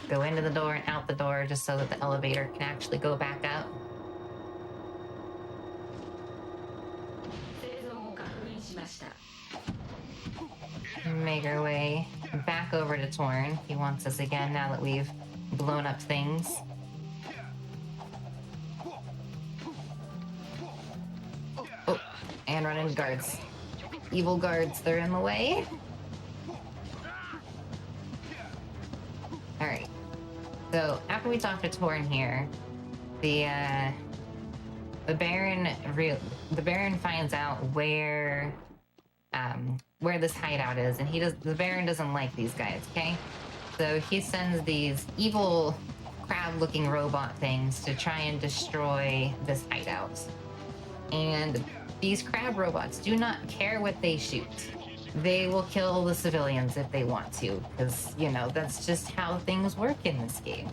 Speaker 2: go into the door and out the door just so that the elevator can actually go back up. Make our way back over to Torn. He wants us again now that we've blown up things. Oh, and run into guards. Evil guards, they're in the way. Alright. So after we talk to Torn here, the Baron finds out where this hideout is, and the Baron doesn't like these guys, okay? So he sends these evil crab-looking robot things to try and destroy this hideout. And these crab robots do not care what they shoot. They will kill the civilians if they want to, because, you know, that's just how things work in this game.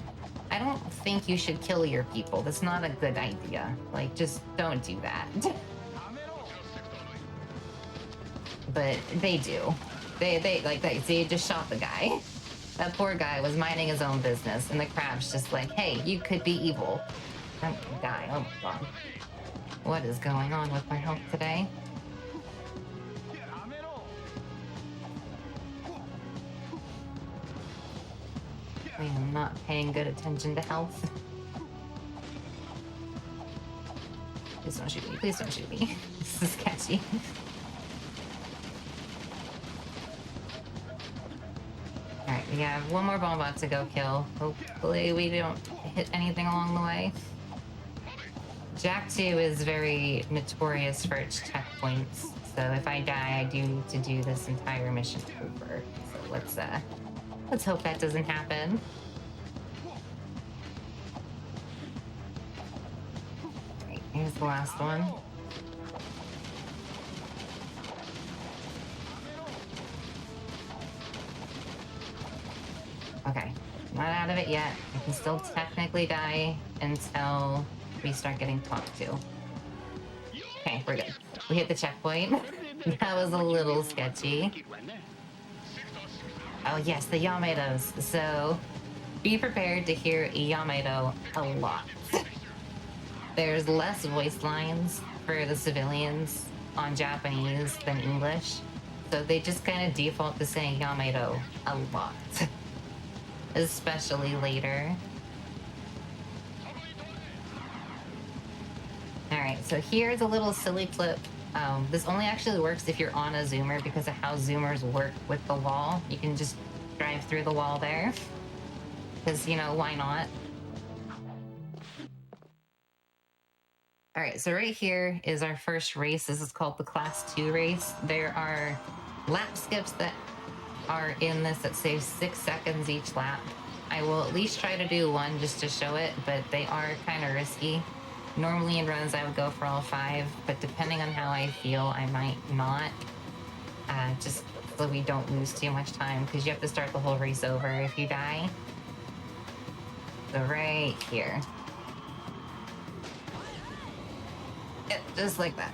Speaker 2: I don't think you should kill your people. That's not a good idea. Like, just don't do that. But they do. They just shot the guy. That poor guy was minding his own business, and the crab's just like, hey, you could be evil. Don't die. Oh my god. What is going on with my health today? I am not paying good attention to health. Please don't shoot me. Please don't shoot me. This is sketchy. Alright, we have one more bomb bot to go kill. Hopefully we don't hit anything along the way. Jak 2 is very notorious for its checkpoints, so if I die, I do need to do this entire mission over. So let's hope that doesn't happen. Alright, here's the last one. Okay, not out of it yet. I can still technically die until we start getting talked to. Okay, we're good. We hit the checkpoint. That was a little sketchy. Oh yes, the Yamatos. So be prepared to hear Yamato a lot. There's less voice lines for the civilians on Japanese than English, so they just kind of default to saying Yamato a lot. Especially later. Alright, so here's a little silly clip. This only actually works if you're on a zoomer because of how zoomers work with the wall. You can just drive through the wall there. Because, you know, why not? Alright, so right here is our first race. This is called the Class 2 race. There are lap skips that are in this that save 6 seconds each lap. I will at least try to do one just to show it, but they are kind of risky. Normally in runs I would go for all 5, but depending on how I feel, I might not. Just so we don't lose too much time, because you have to start the whole race over if you die. So right here. Yep, just like that.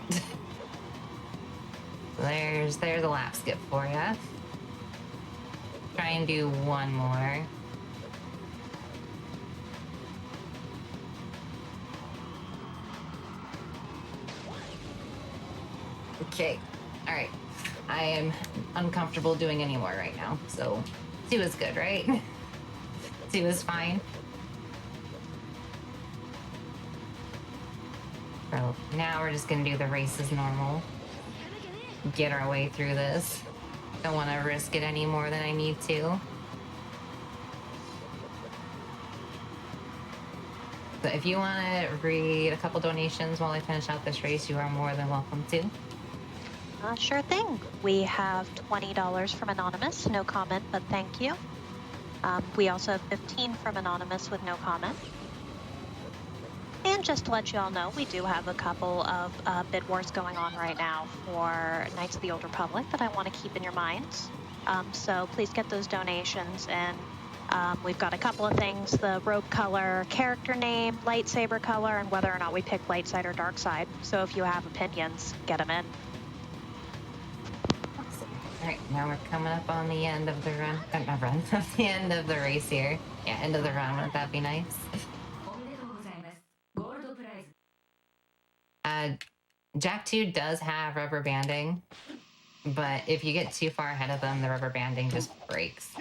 Speaker 2: There's a lap skip for you. Try and do one more. Okay, all right. I am uncomfortable doing any more right now, so 2 is good, right? 2 is fine. So now we're just gonna do the race as normal. Get our way through this. Don't want to risk it any more than I need to. So if you want to read a couple donations while I finish out this race, you are more than welcome to.
Speaker 1: Sure thing. We have $20 from Anonymous, no comment, but thank you. We also have 15 from Anonymous with no comment. And just to let you all know, we do have a couple of bid wars going on right now for Knights of the Old Republic that I want to keep in your minds. So please get those donations in. We've got a couple of things: the robe color, character name, lightsaber color, and whether or not we pick light side or dark side. So if you have opinions, get them in.
Speaker 2: Awesome. All right, now we're coming up on the end of the the end of the race here. Yeah, end of the round. Wouldn't that be nice? Jak 2 does have rubber banding, but if you get too far ahead of them, the rubber banding just breaks.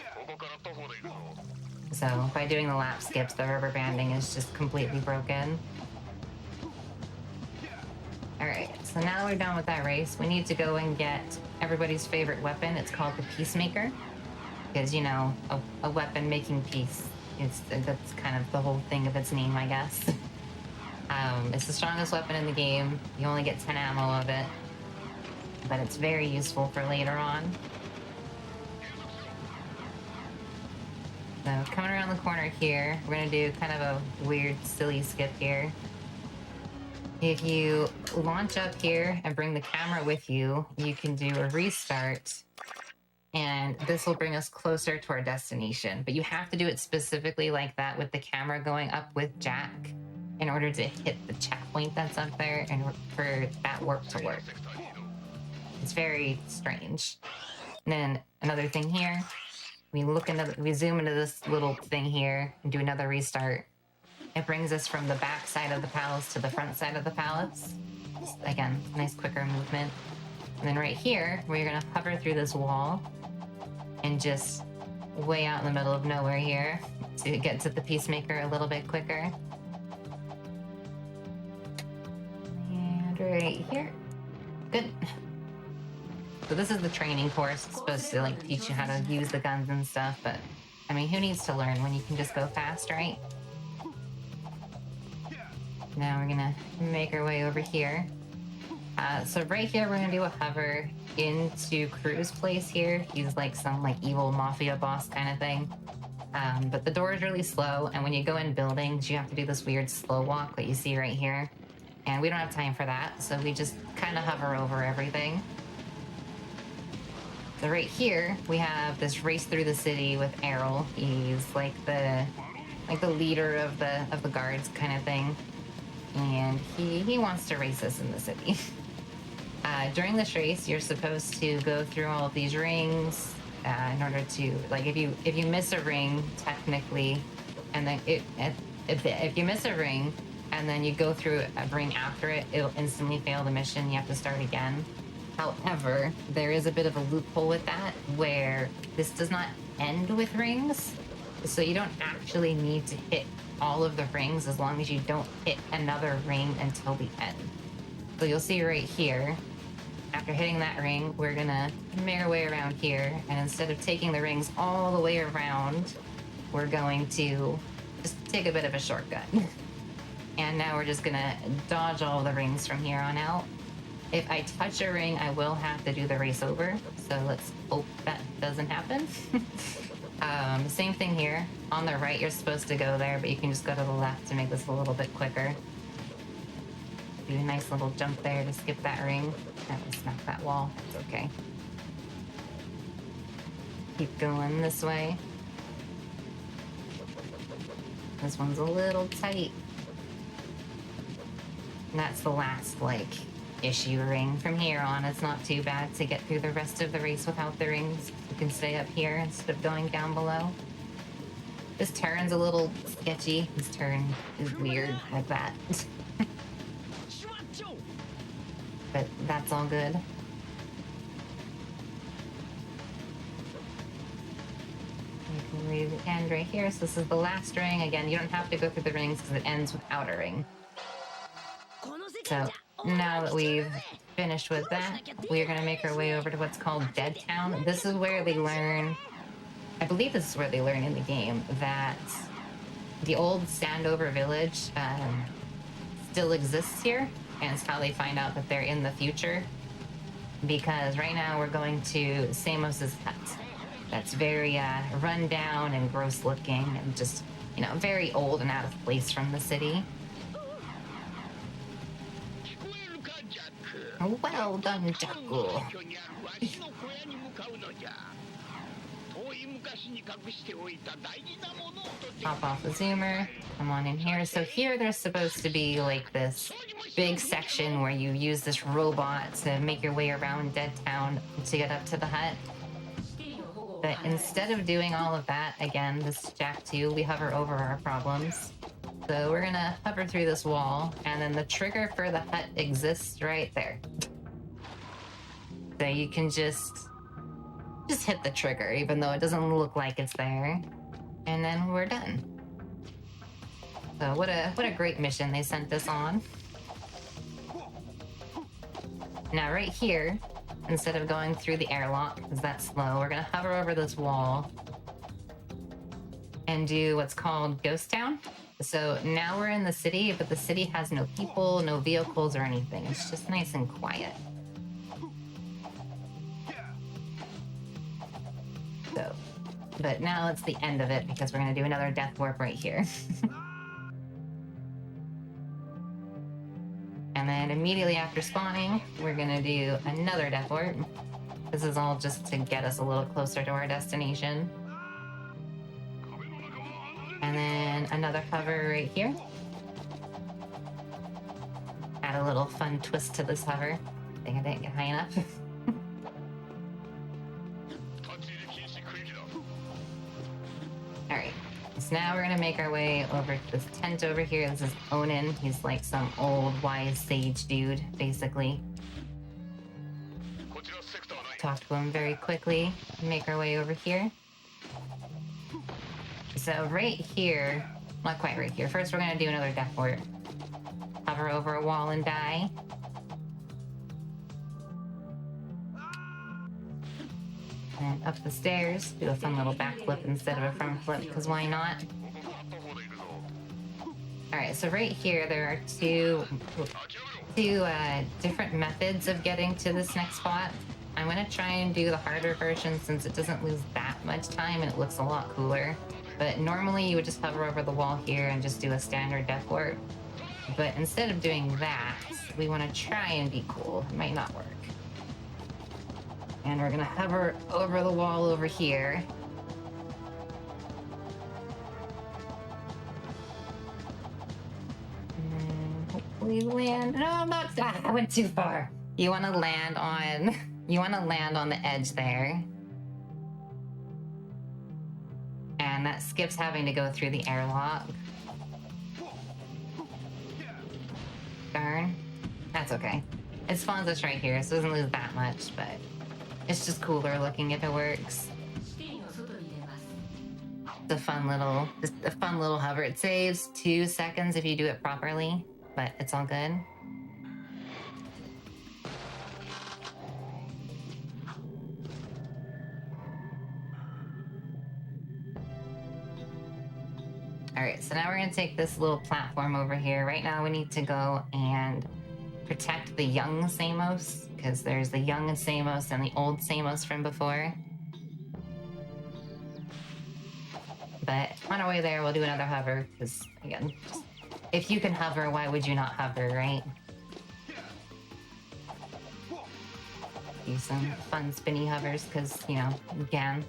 Speaker 2: So by doing the lap skips, the rubber banding is just completely broken. Alright, so now we're done with that race. We need to go and get everybody's favorite weapon. It's called the Peacemaker. Because, you know, a weapon making peace. That's kind of the whole thing of its name, I guess. It's the strongest weapon in the game. You only get 10 ammo of it. But it's very useful for later on. So coming around the corner here, we're gonna do kind of a weird, silly skip here. If you launch up here and bring the camera with you, you can do a restart. And this will bring us closer to our destination. But you have to do it specifically like that with the camera going up with Jak in order to hit the checkpoint that's up there and for that warp to work. It's very strange. And then another thing here, we zoom into this little thing here and do another restart. It brings us from the back side of the palace to the front side of the palace. Again, nice quicker movement. And then right here, we're gonna hover through this wall and just way out in the middle of nowhere here to get to the Peacemaker a little bit quicker. And right here. Good. So this is the training course. It's supposed to like teach you how to use the guns and stuff, but I mean, who needs to learn when you can just go fast, right? Now we're gonna make our way over here. So right here, we're gonna do a hover into Crew's place here. He's like some like evil mafia boss kind of thing. But the door is really slow, and when you go in buildings, you have to do this weird slow walk that you see right here. And we don't have time for that, so we just kind of hover over everything. So right here, we have this race through the city with Errol. He's like the leader of the guards kind of thing. And he wants to race us in the city. During this race, you're supposed to go through all of these rings in order to, like, if you miss a ring, technically, and then if you miss a ring and then you go through a ring after it, it'll instantly fail the mission. You have to start again. However, there is a bit of a loophole with that where this does not end with rings, so you don't actually need to hit all of the rings as long as you don't hit another ring until the end. So you'll see right here, after hitting that ring, we're gonna make our way around here, and instead of taking the rings all the way around, we're going to just take a bit of a shortcut. And now we're just gonna dodge all the rings from here on out. If I touch a ring, I will have to do the race over, so let's hope that doesn't happen. Same thing here. On the right, you're supposed to go there, but you can just go to the left to make this a little bit quicker. Do a nice little jump there to skip that ring. That will smack that wall. It's okay. Keep going this way. This one's a little tight. And that's the last, like, issue ring. From here on, it's not too bad to get through the rest of the race without the rings. You can stay up here instead of going down below. This turn's a little sketchy. This turn is weird like that. But that's all good. You can leave the end right here. So this is the last ring. Again, you don't have to go through the rings because it ends without a ring. So now that we've finished with that, we are going to make our way over to what's called Dead Town. This is where they learn, I believe this is where they learn in the game, that the old Standover village still exists here, and it's how they find out that they're in the future. Because right now we're going to Samos's hut. That's very run down and gross looking and just, you know, very old and out of place from the city. Well done, Jaku. Pop off the zoomer. Come on in here. So here there's supposed to be like this big section where you use this robot to make your way around Dead Town to get up to the hut. But instead of doing all of that, again, this is Jak 2, we hover over our problems. So we're gonna hover through this wall, and then the trigger for the hut exists right there. So you can just hit the trigger, even though it doesn't look like it's there. And then we're done. So what a great mission they sent us on. Now right here, instead of going through the airlock, because that's slow, we're gonna hover over this wall and do what's called Ghost Town. So now we're in the city, but the city has no people, no vehicles or anything. It's just nice and quiet. So, but now it's the end of it because we're gonna do another death warp right here. And then immediately after spawning, we're gonna do another death warp. This is all just to get us a little closer to our destination. And then another hover right here. Add a little fun twist to this hover. I think I didn't get high enough. Alright, so now we're gonna make our way over to this tent over here. This is Onin. He's like some old wise sage dude, basically. Talk to him very quickly. Make our way over here. So right here, not quite right here. First we're gonna do another death warp. Hover over a wall and die. And up the stairs, do a fun little backflip instead of a front flip, because why not? Alright, so right here there are two different methods of getting to this next spot. I'm going to try and do the harder version since it doesn't lose that much time and it looks a lot cooler. But normally you would just hover over the wall here and just do a standard death warp. But instead of doing that, we want to try and be cool. It might not work. And we're gonna hover over the wall over here. And hopefully land. No, I'm not. I went too far. You want to land on. You want to land on the edge there. And that skips having to go through the airlock. Darn. That's okay. It spawns us right here, so it doesn't lose that much, but it's just cooler looking if it works. It's a fun little hover. It saves 2 seconds if you do it properly, but it's all good. Alright, so now we're gonna take this little platform over here. Right now we need to go and protect the young Samos, because there's the young Samos and the old Samos from before. But on our way there, we'll do another hover, because, again, if you can hover, why would you not hover, right? Do some fun spinny hovers, because, you know, you can.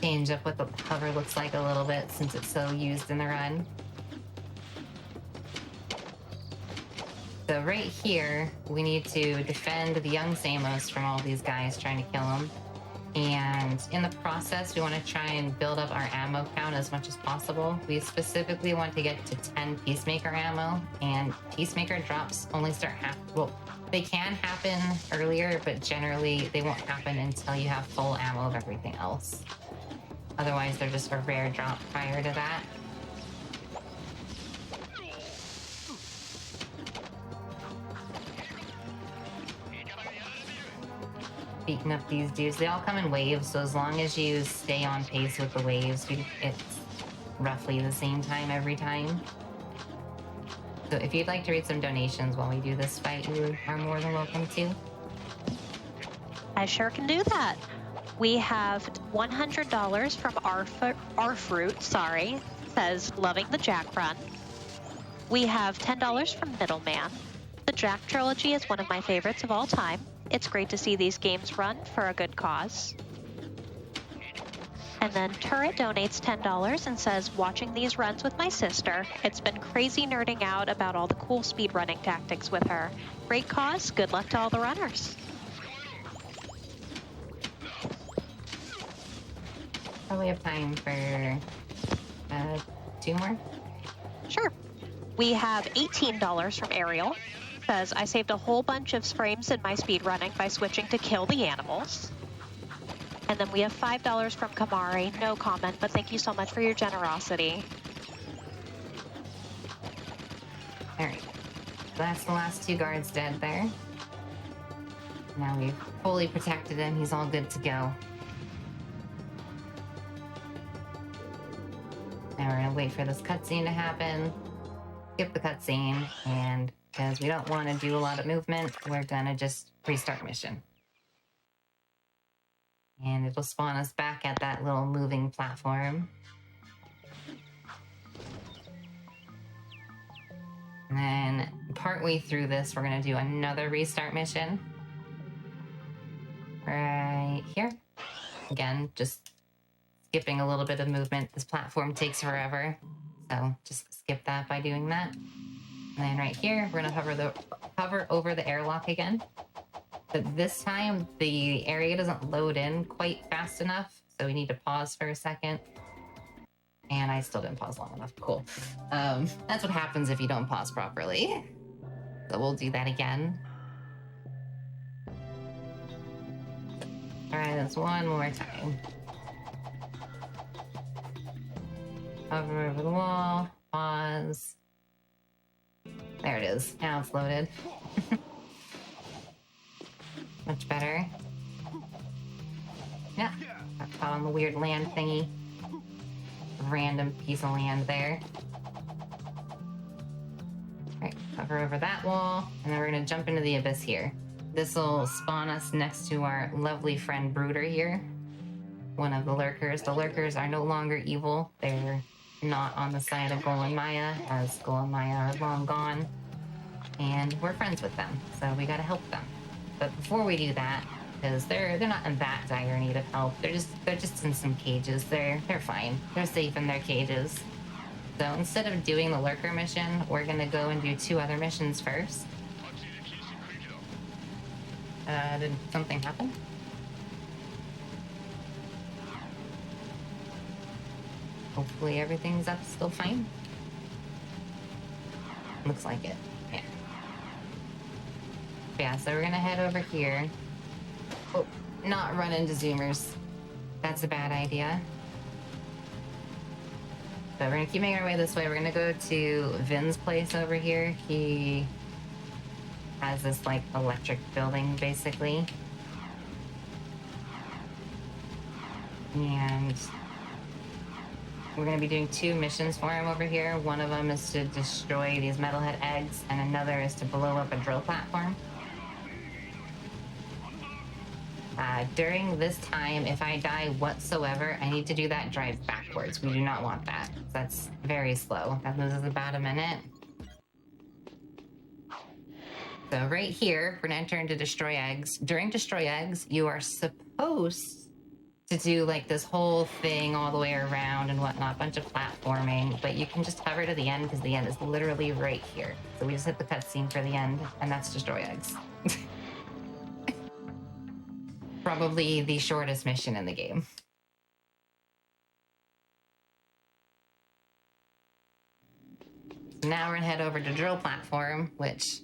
Speaker 2: Change up what the hover looks like a little bit, since it's so used in the run. So right here, we need to defend the young Samos from all these guys trying to kill them. And in the process, we want to try and build up our ammo count as much as possible. We specifically want to get to 10 Peacemaker ammo, and Peacemaker drops only start well, they can happen earlier, but generally they won't happen until you have full ammo of everything else. Otherwise, they're just a rare drop prior to that. Beating up these dudes. They all come in waves, so as long as you stay on pace with the waves, it's roughly the same time every time. So if you'd like to read some donations while we do this fight, you are more than welcome to.
Speaker 1: I sure can do that. We have $100 from our fruit, says loving the Jak run. We have $10 from Middleman. The Jak trilogy is one of my favorites of all time. It's great to see these games run for a good cause. And then Turret donates $10 and says, watching these runs with my sister, it's been crazy nerding out about all the cool speedrunning tactics with her. Great cause, good luck to all the runners.
Speaker 2: probably have time for 2 more.
Speaker 1: Sure. We have $18 from Ariel, because I saved a whole bunch of frames in my speed running by switching to kill the animals. And then we have $5 from Kamari. No comment, but thank you so much for your generosity.
Speaker 2: All right. That's the last 2 guards dead there. Now we've fully protected him. He's all good to go. Now we're gonna wait for this cutscene to happen. Skip the cutscene, and because we don't want to do a lot of movement, we're gonna just restart mission. And it'll spawn us back at that little moving platform. And then partway through this, we're gonna do another restart mission. Right here. Again, just skipping a little bit of movement. This platform takes forever, so just skip that by doing that. And then right here, we're gonna hover over the airlock again. But this time, the area doesn't load in quite fast enough, so we need to pause for a second. And I still didn't pause long enough. Cool. That's what happens if you don't pause properly. So we'll do that again. All right, that's one more time. Hover over the wall, pause. There it is. Now it's loaded. Much better. Yeah, got caught on the weird land thingy. Random piece of land there. Alright, hover over that wall, and then we're gonna jump into the abyss here. This will spawn us next to our lovely friend Brooder here. One of the lurkers. The lurkers are no longer evil. They're not on the side of Gol and Maya, as Gol and Maya are long gone. And we're friends with them, so we gotta help them. But before we do that, because they're not in that dire need of help, they're just in some cages. They're fine. They're safe in their cages. So instead of doing the lurker mission, we're gonna go and do 2 other missions first. Did something happen? Hopefully everything's up still fine. Looks like it. Yeah, so we're gonna head over here. Oh, not run into Zoomers. That's a bad idea. So we're gonna keep making our way this way. We're gonna go to Vin's place over here. He has this like electric building basically. And we're gonna be doing 2 missions for him over here. One of them is to destroy these metalhead eggs, and another is to blow up a drill platform. During this time, if I die whatsoever, I need to do that drive backwards. We do not want that. That's very slow. That loses about a minute. So right here, we're gonna enter into Destroy Eggs. During Destroy Eggs, you are supposed to do like this whole thing all the way around and whatnot, bunch of platforming, but you can just hover to the end because the end is literally right here. So we just hit the cutscene for the end, and that's Destroy Eggs. Probably the shortest mission in the game. Now we're gonna head over to Drill Platform, which,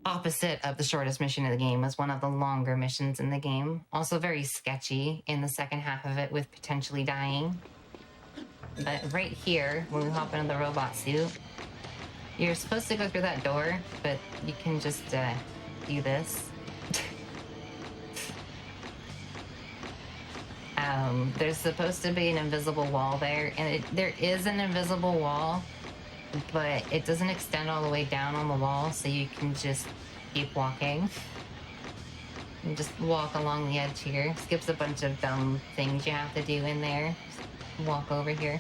Speaker 2: opposite of the shortest mission in the game, is one of the longer missions in the game. Also very sketchy in the second half of it with potentially dying. But right here, when we hop into the robot suit, you're supposed to go through that door, but you can just do this. There's supposed to be an invisible wall there, and there is an invisible wall, but it doesn't extend all the way down on the wall, so you can just keep walking. And just walk along the edge here. Skips a bunch of dumb things you have to do in there. Just walk over here.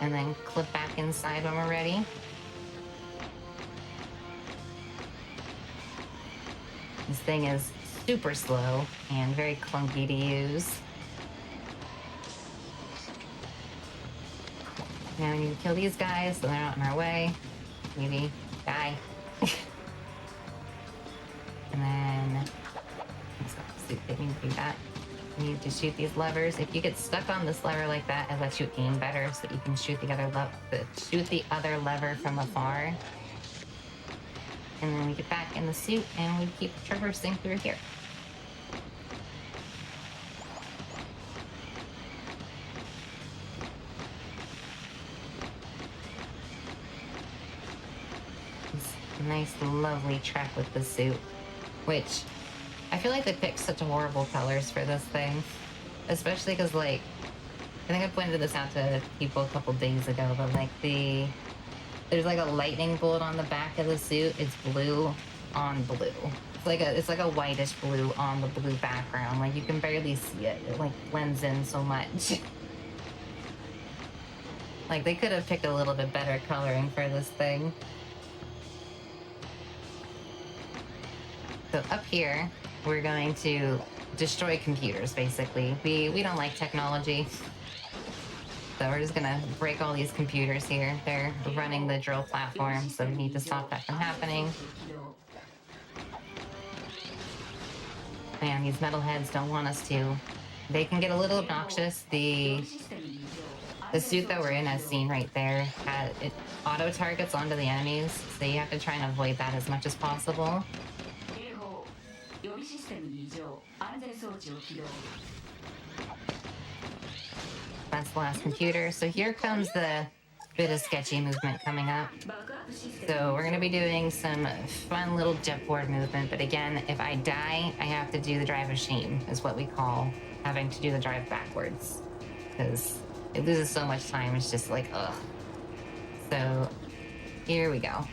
Speaker 2: And then clip back inside when we're ready. This thing is super slow and very clunky to use. Now we need to kill these guys so they're not in our way. Maybe die. And then let's see if they need to do that. You need to shoot these levers. If you get stuck on this lever like that, it lets you aim better so that you can shoot the other lever from afar. And then we get back in the suit and we keep traversing through here. This nice, lovely track with the suit, which I feel like they picked such horrible colors for this thing. Especially because, like, I think I pointed this out to people a couple days ago, but, like, there's, like, a lightning bolt on the back of the suit. It's blue on blue. It's like a whitish blue on the blue background. Like, you can barely see it. It, like, blends in so much. Like, they could have picked a little bit better coloring for this thing. So up here, we're going to destroy computers, basically. We don't like technology. So we're just gonna break all these computers here. They're running the drill platform, so we need to stop that from happening. Man, these metalheads don't want us to. They can get a little obnoxious. The suit that we're in, as seen right there, it auto-targets onto the enemies, so you have to try and avoid that as much as possible. That's the last computer. So here comes the bit of sketchy movement coming up. So we're going to be doing some fun little jetboard movement. But again, if I die, I have to do the drive of shame, is what we call having to do the drive backwards. Because it loses so much time. It's just like, ugh. So here we go.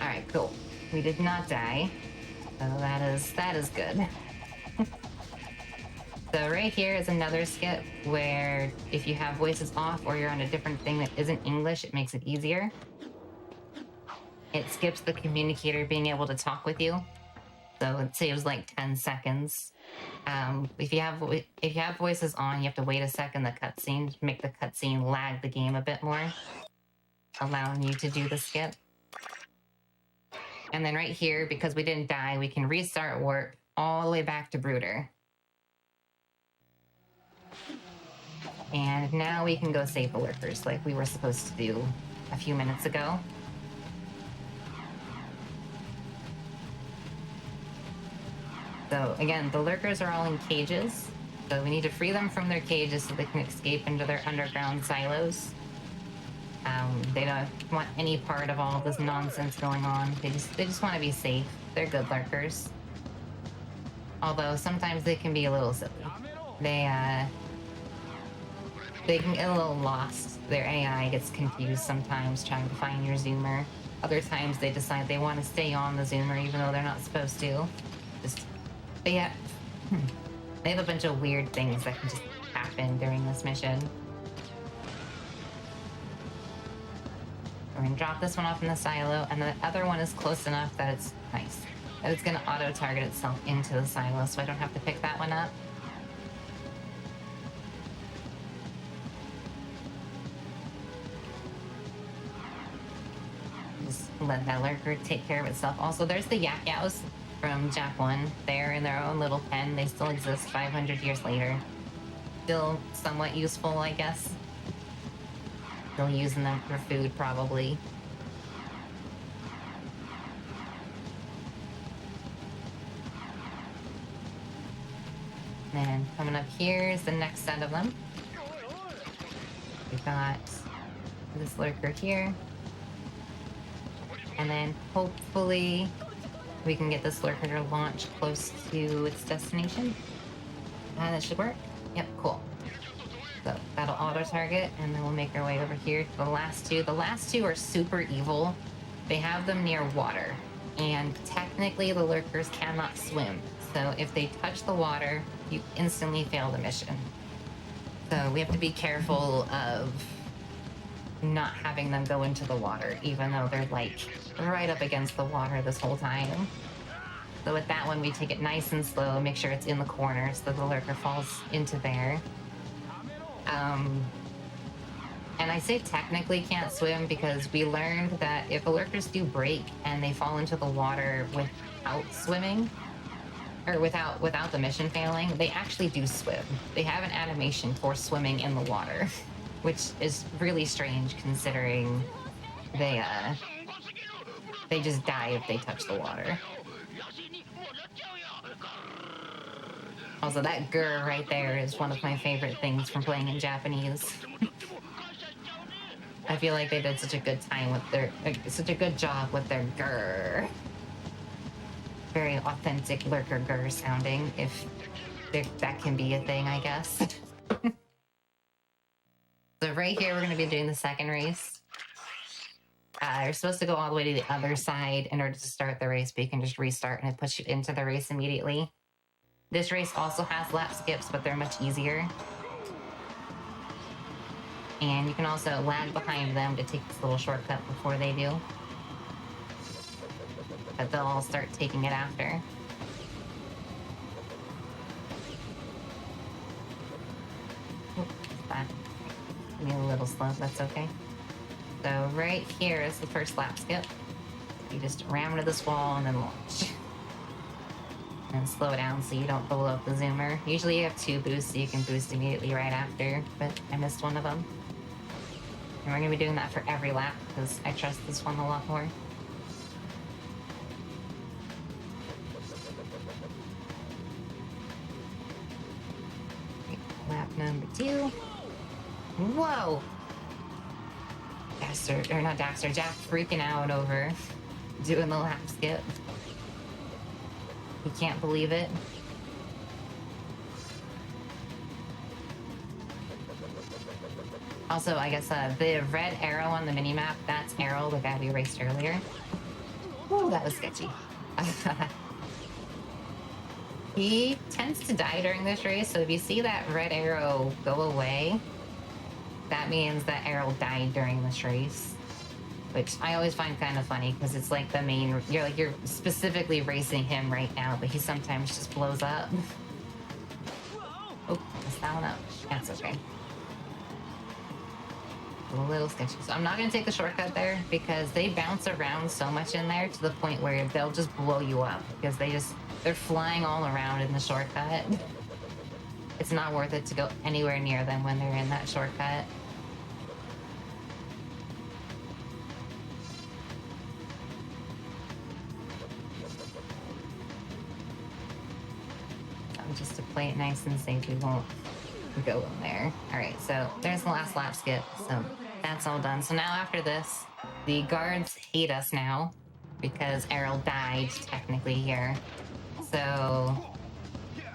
Speaker 2: Alright, cool. We did not die. So that is good. So right here is another skip where if you have voices off or you're on a different thing that isn't English, it makes it easier. It skips the communicator being able to talk with you. So it saves like 10 seconds. If you have voices on, you have to wait a second the cutscene to make the cutscene lag the game a bit more, allowing you to do the skip. And then right here, because we didn't die, we can restart warp all the way back to Brooder. And now we can go save the lurkers like we were supposed to do a few minutes ago. So again, the lurkers are all in cages, so we need to free them from their cages so they can escape into their underground silos. They don't want any part of all this nonsense going on. They just want to be safe. They're good lurkers. Although sometimes they can be a little silly. They can get a little lost. Their AI gets confused sometimes trying to find your zoomer. Other times they decide they want to stay on the zoomer even though they're not supposed to. They have a bunch of weird things that can just happen during this mission. We're gonna drop this one off in the silo, and the other one is close enough that it's nice. That it's gonna auto-target itself into the silo, so I don't have to pick that one up. Just let that lurker take care of itself. Also, there's the yak-yows from Jak 1. They're in their own little pen. They still exist 500 years later. Still somewhat useful, I guess. Still using them for food, probably. And coming up here is the next set of them. We've got this lurker here. And then hopefully we can get this lurker to launch close to its destination. That should work. Yep, cool. So that'll auto-target, and then we'll make our way over here to the last two. The last two are super evil. They have them near water, and technically the lurkers cannot swim. So if they touch the water, you instantly fail the mission. So we have to be careful of not having them go into the water, even though they're like right up against the water this whole time. So with that one, we take it nice and slow, make sure it's in the corner so the lurker falls into there. And I say technically can't swim because we learned that if the lurkers do break and they fall into the water without swimming, or without the mission failing, they actually do swim. They have an animation for swimming in the water, which is really strange considering they just die if they touch the water. Also, that grr right there is one of my favorite things from playing in Japanese. I feel like they did such a good time with their, such a good job with their grr. Very authentic lurker grr sounding, if that can be a thing, I guess. So right here, we're going to be doing the second race. You're supposed to go all the way to the other side in order to start the race, but you can just restart and it puts you into the race immediately. This race also has lap skips, but they're much easier. And you can also lag behind them to take this little shortcut before they do. But they'll all start taking it after. Give me a little slow, that's okay. So right here is the first lap skip. You just ram into this wall and then launch. And slow down so you don't blow up the zoomer. Usually you have 2 boosts, so you can boost immediately right after, but I missed one of them. And we're gonna be doing that for every lap because I trust this one a lot more. Lap number 2. Whoa! Jack freaking out over doing the lap skip. He can't believe it. Also, I guess the red arrow on the minimap, that's Errol, the guy we raced earlier. Oh, that was sketchy. He tends to die during this race, so if you see that red arrow go away, that means that Errol died during this race. Which I always find kind of funny, because it's like the main, you're specifically racing him right now, but he sometimes just blows up. Oh, messed that one up. That's okay. A little sketchy. So I'm not going to take the shortcut there, because they bounce around so much in there to the point where they'll just blow you up, because they're flying all around in the shortcut. It's not worth it to go anywhere near them when they're in that shortcut. Just to play it nice and safe, we won't go in there. Alright, so there's the last lap skip, so that's all done. So now after this, the guards hate us now, because Errol died, technically, here. So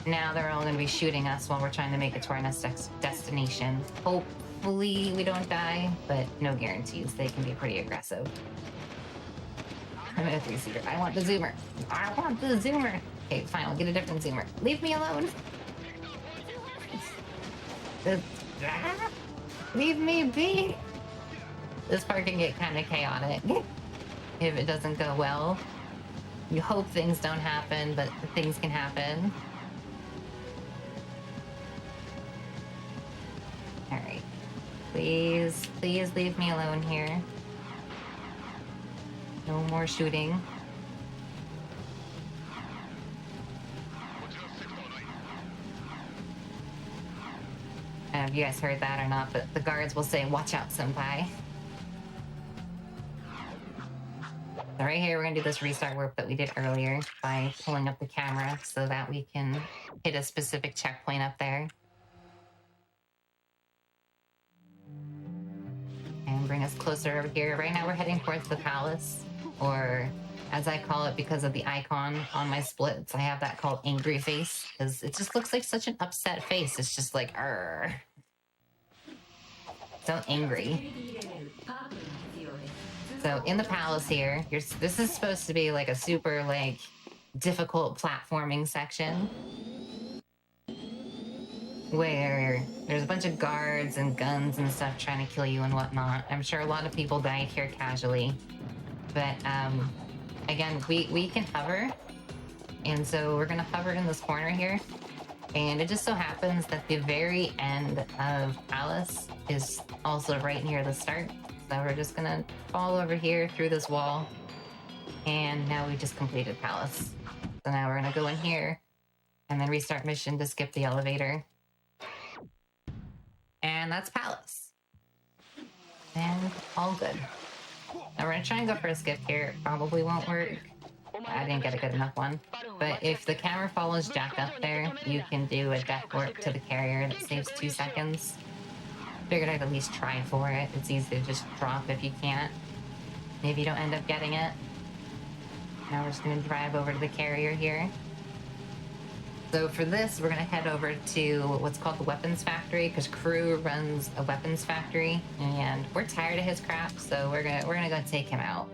Speaker 2: now they're all going to be shooting us while we're trying to make it to our next destination. Hopefully we don't die, but no guarantees. They can be pretty aggressive. I'm in a 3-seater. I want the zoomer. I want the zoomer. Okay, fine, I'll get a different zoomer. Leave me alone. Leave me be. This part can get kind of chaotic if it doesn't go well. You hope things don't happen, but things can happen. Alright. Please leave me alone here. No more shooting. I don't know if you guys heard that or not, but the guards will say, "Watch out, senpai." So right here, we're gonna do this restart warp that we did earlier by pulling up the camera so that we can hit a specific checkpoint up there. And bring us closer over here. Right now we're heading towards the palace, or as I call it because of the icon on my splits, I have that called angry face, because it just looks like such an upset face. It's just like, arrgh. So angry. So in the palace here, this is supposed to be like a super like difficult platforming section where there's a bunch of guards and guns and stuff trying to kill you and whatnot. I'm sure a lot of people died here casually, but again, we can hover And so we're gonna hover in this corner here. And it just so happens that the very end of Palace is also right near the start. So we're just gonna fall over here through this wall. And now we just completed Palace. So now we're gonna go in here and then restart mission to skip the elevator. And that's Palace. And all good. Now we're gonna try and go for a skip here. Probably won't work. I didn't get a good enough one. But if the camera follows Jak up there, you can do a death warp to the carrier that saves 2 seconds. Figured I'd at least try for it. It's easy to just drop if you can't. Maybe you don't end up getting it. Now we're just gonna drive over to the carrier here. So for this, we're gonna head over to what's called the weapons factory, because Crew runs a weapons factory, and we're tired of his crap, so we're gonna go take him out.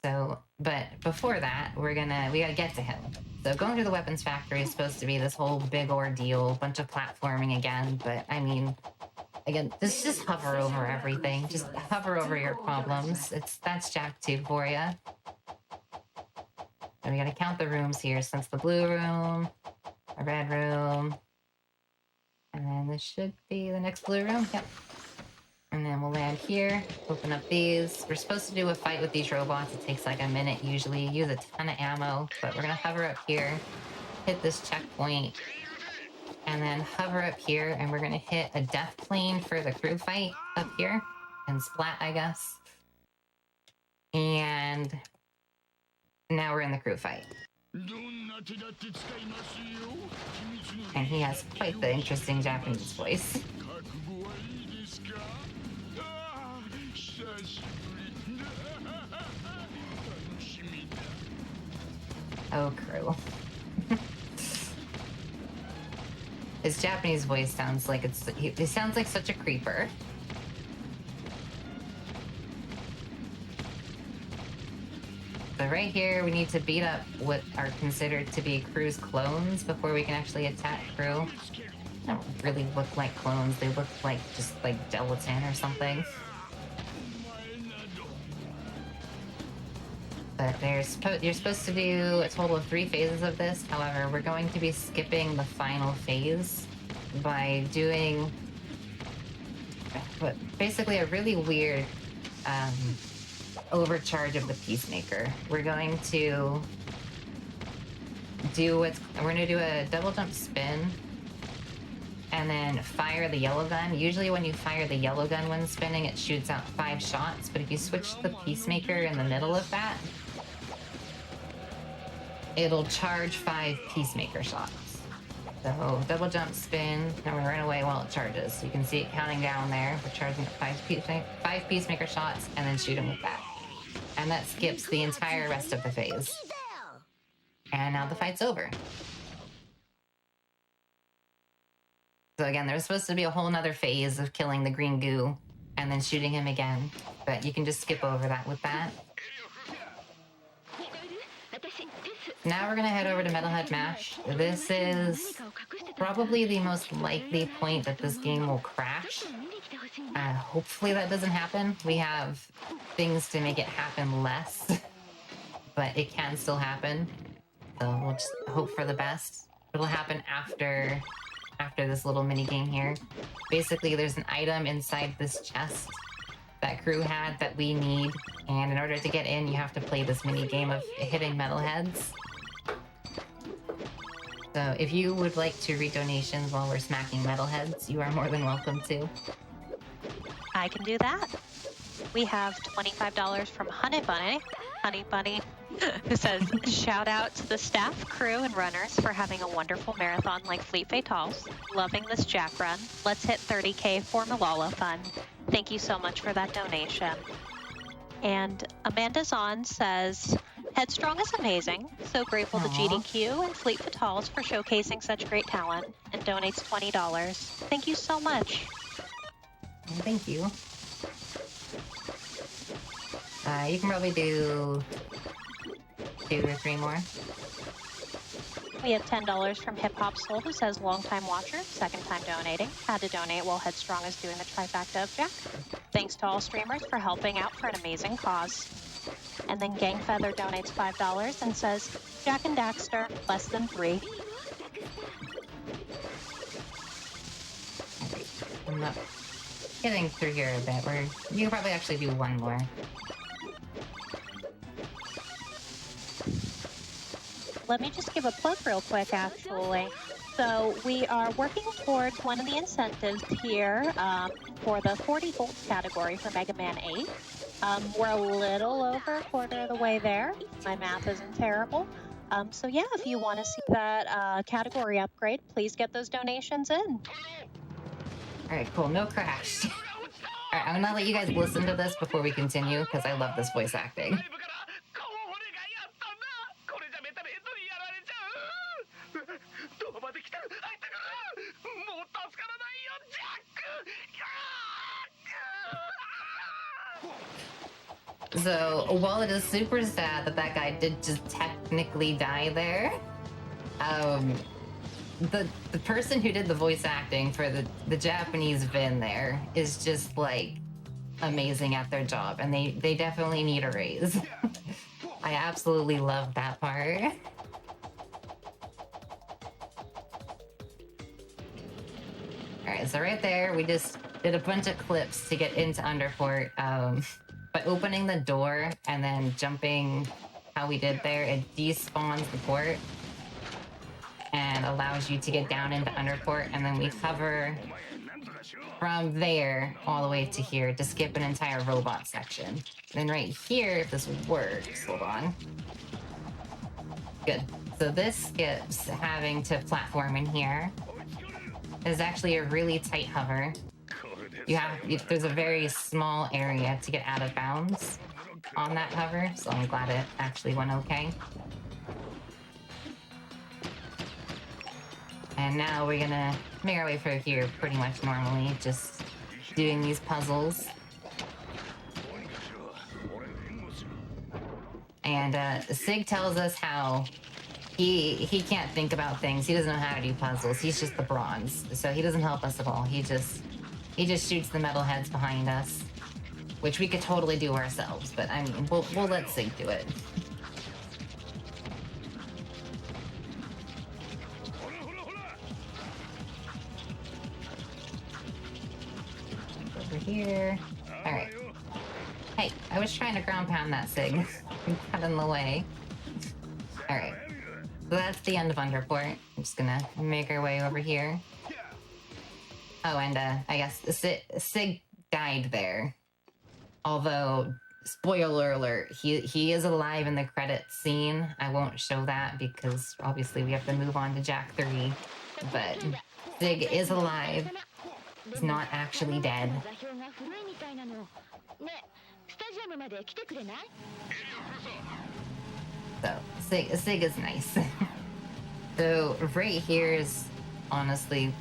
Speaker 2: So, but before that, we gotta get to him. So going to the weapons factory is supposed to be this whole big ordeal, bunch of platforming again, but I mean, again, just hover over everything. Just hover over your problems. That's Jak 2 for you. And we gotta count the rooms here. So it's the blue room, a red room, and then this should be the next blue room. Yep. And then we'll land here, open up these. We're supposed to do a fight with these robots. It takes like a minute usually. Use a ton of ammo, but we're gonna hover up here, hit this checkpoint, and then hover up here, and we're gonna hit a death plane for the crew fight up here, and splat, I guess. And now we're in the crew fight. And he has quite the interesting Japanese voice. Oh, Crew. His Japanese voice sounds like he sounds like such a creeper. So right here, we need to beat up what are considered to be Crew's clones before we can actually attack Crew. They don't really look like clones. They look like just like gelatin or something. But you're supposed to do a total of 3 phases of this. However, we're going to be skipping the final phase by doing basically a really weird overcharge of the Peacemaker. We're going to do a double jump spin and then fire the yellow gun. Usually when you fire the yellow gun when spinning, it shoots out 5 shots, but if you switch the Peacemaker in the middle of that, it'll charge 5 Peacemaker shots. So double jump spin, and we run away while it charges. So you can see it counting down there. We're charging 5 Peacemaker shots and then shoot him with that. And that skips the entire rest of the phase. And now the fight's over. So again, there's supposed to be a whole nother phase of killing the green goo and then shooting him again. But you can just skip over that with that. Now we're gonna head over to Metalhead Mash. This is probably the most likely point that this game will crash. Hopefully that doesn't happen. We have things to make it happen less, but it can still happen. So we'll just hope for the best. It'll happen after this little mini game here. Basically, there's an item inside this chest that Crew had that we need, and in order to get in, you have to play this mini game of hitting metalheads. So if you would like to read donations while we're smacking metalheads, you are more than welcome to.
Speaker 1: I can do that. We have $25 from Honey Bunny, who says, shout out to the staff, crew, and runners for having a wonderful marathon like Fleet Fatales. Loving this Jak run. Let's hit 30K for Malala Fun. Thank you so much for that donation. And Amanda Zahn says, Headstrong is amazing. So grateful to GDQ and Fleet Fatales for showcasing such great talent, and donates $20. Thank you so much.
Speaker 2: Thank you. You can probably do 2 or 3 more.
Speaker 1: We have $10 from Hip Hop Soul, who says, long time watcher, second time donating. Had to donate while Headstrong is doing the trifecta of Jak. Thanks to all streamers for helping out for an amazing cause. And then Gang Feather donates $5 and says, Jak and Daxter, less than 3.
Speaker 2: I'm not getting through here a bit. You can probably actually do one more.
Speaker 1: Let me just give a plug real quick, actually. So we are working towards one of the incentives here for the 40 volts category for Mega Man 8. We're a little over a quarter of the way there. My math isn't terrible. So yeah, if you want to see that category upgrade, please get those donations in.
Speaker 2: Alright, cool. No crash. Alright, I'm gonna let you guys listen to this before we continue, because I love this voice acting. So, while it is super sad that that guy did just technically die there, the person who did the voice acting for the Japanese Vin there is just, like, amazing at their job, and they definitely need a raise. I absolutely love that part. Alright, so right there, we just did a bunch of clips to get into Underport. By opening the door and then jumping how we did there, it despawns the port and allows you to get down into Underport, and then we hover from there all the way to here to skip an entire robot section. Then right here, if this works, hold on. Good. So this skips having to platform in here. It's actually a really tight hover. There's a very small area to get out of bounds on that hover, so I'm glad it actually went okay. And now we're gonna make our way through here pretty much normally, just doing these puzzles. And Sig tells us how he can't think about things. He doesn't know how to do puzzles. He's just the bronze, so he doesn't help us at all. He just shoots the metal heads behind us, which we could totally do ourselves, but I mean, we'll let Sig do it. Over here. Alright. Hey, I was trying to ground pound that Sig. Got in the way. Alright. So that's the end of Underport. I'm just gonna make our way over here. Oh, and I guess Sig died there. Although, spoiler alert, he is alive in the credits scene. I won't show that because obviously we have to move on to Jak 3. But Sig is alive. He's not actually dead. So, Sig is nice. So, right here is honestly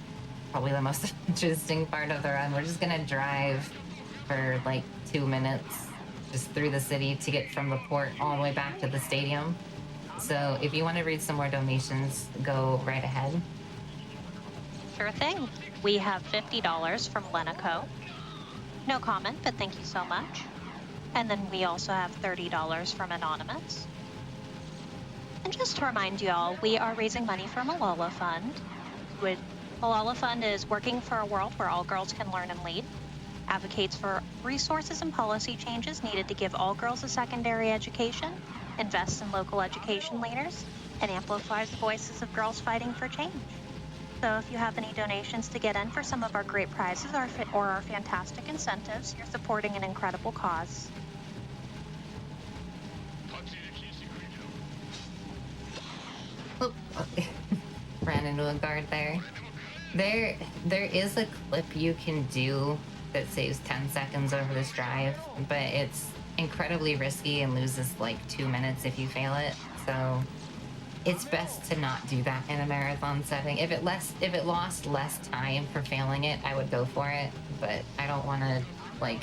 Speaker 2: probably the most interesting part of the run. We're just gonna drive for like 2 minutes just through the city to get from the port all the way back to the stadium. So if you want to read some more donations, go right ahead.
Speaker 1: Sure thing. We have $50 from Lenico. No comment, but thank you so much. And then we also have $30 from Anonymous. And just to remind you all, we are raising money for Malala Fund. Malala Fund is working for a world where all girls can learn and lead, advocates for resources and policy changes needed to give all girls a secondary education, invests in local education leaders, and amplifies the voices of girls fighting for change. So if you have any donations to get in for some of our great prizes or our fantastic incentives, you're supporting an incredible cause.
Speaker 2: Oop. Ran into a guard there. There is a clip you can do that saves 10 seconds over this drive, but it's incredibly risky and loses like 2 minutes if you fail it. So it's best to not do that in a marathon setting. If it lost less time for failing it, I would go for it, but I don't want to like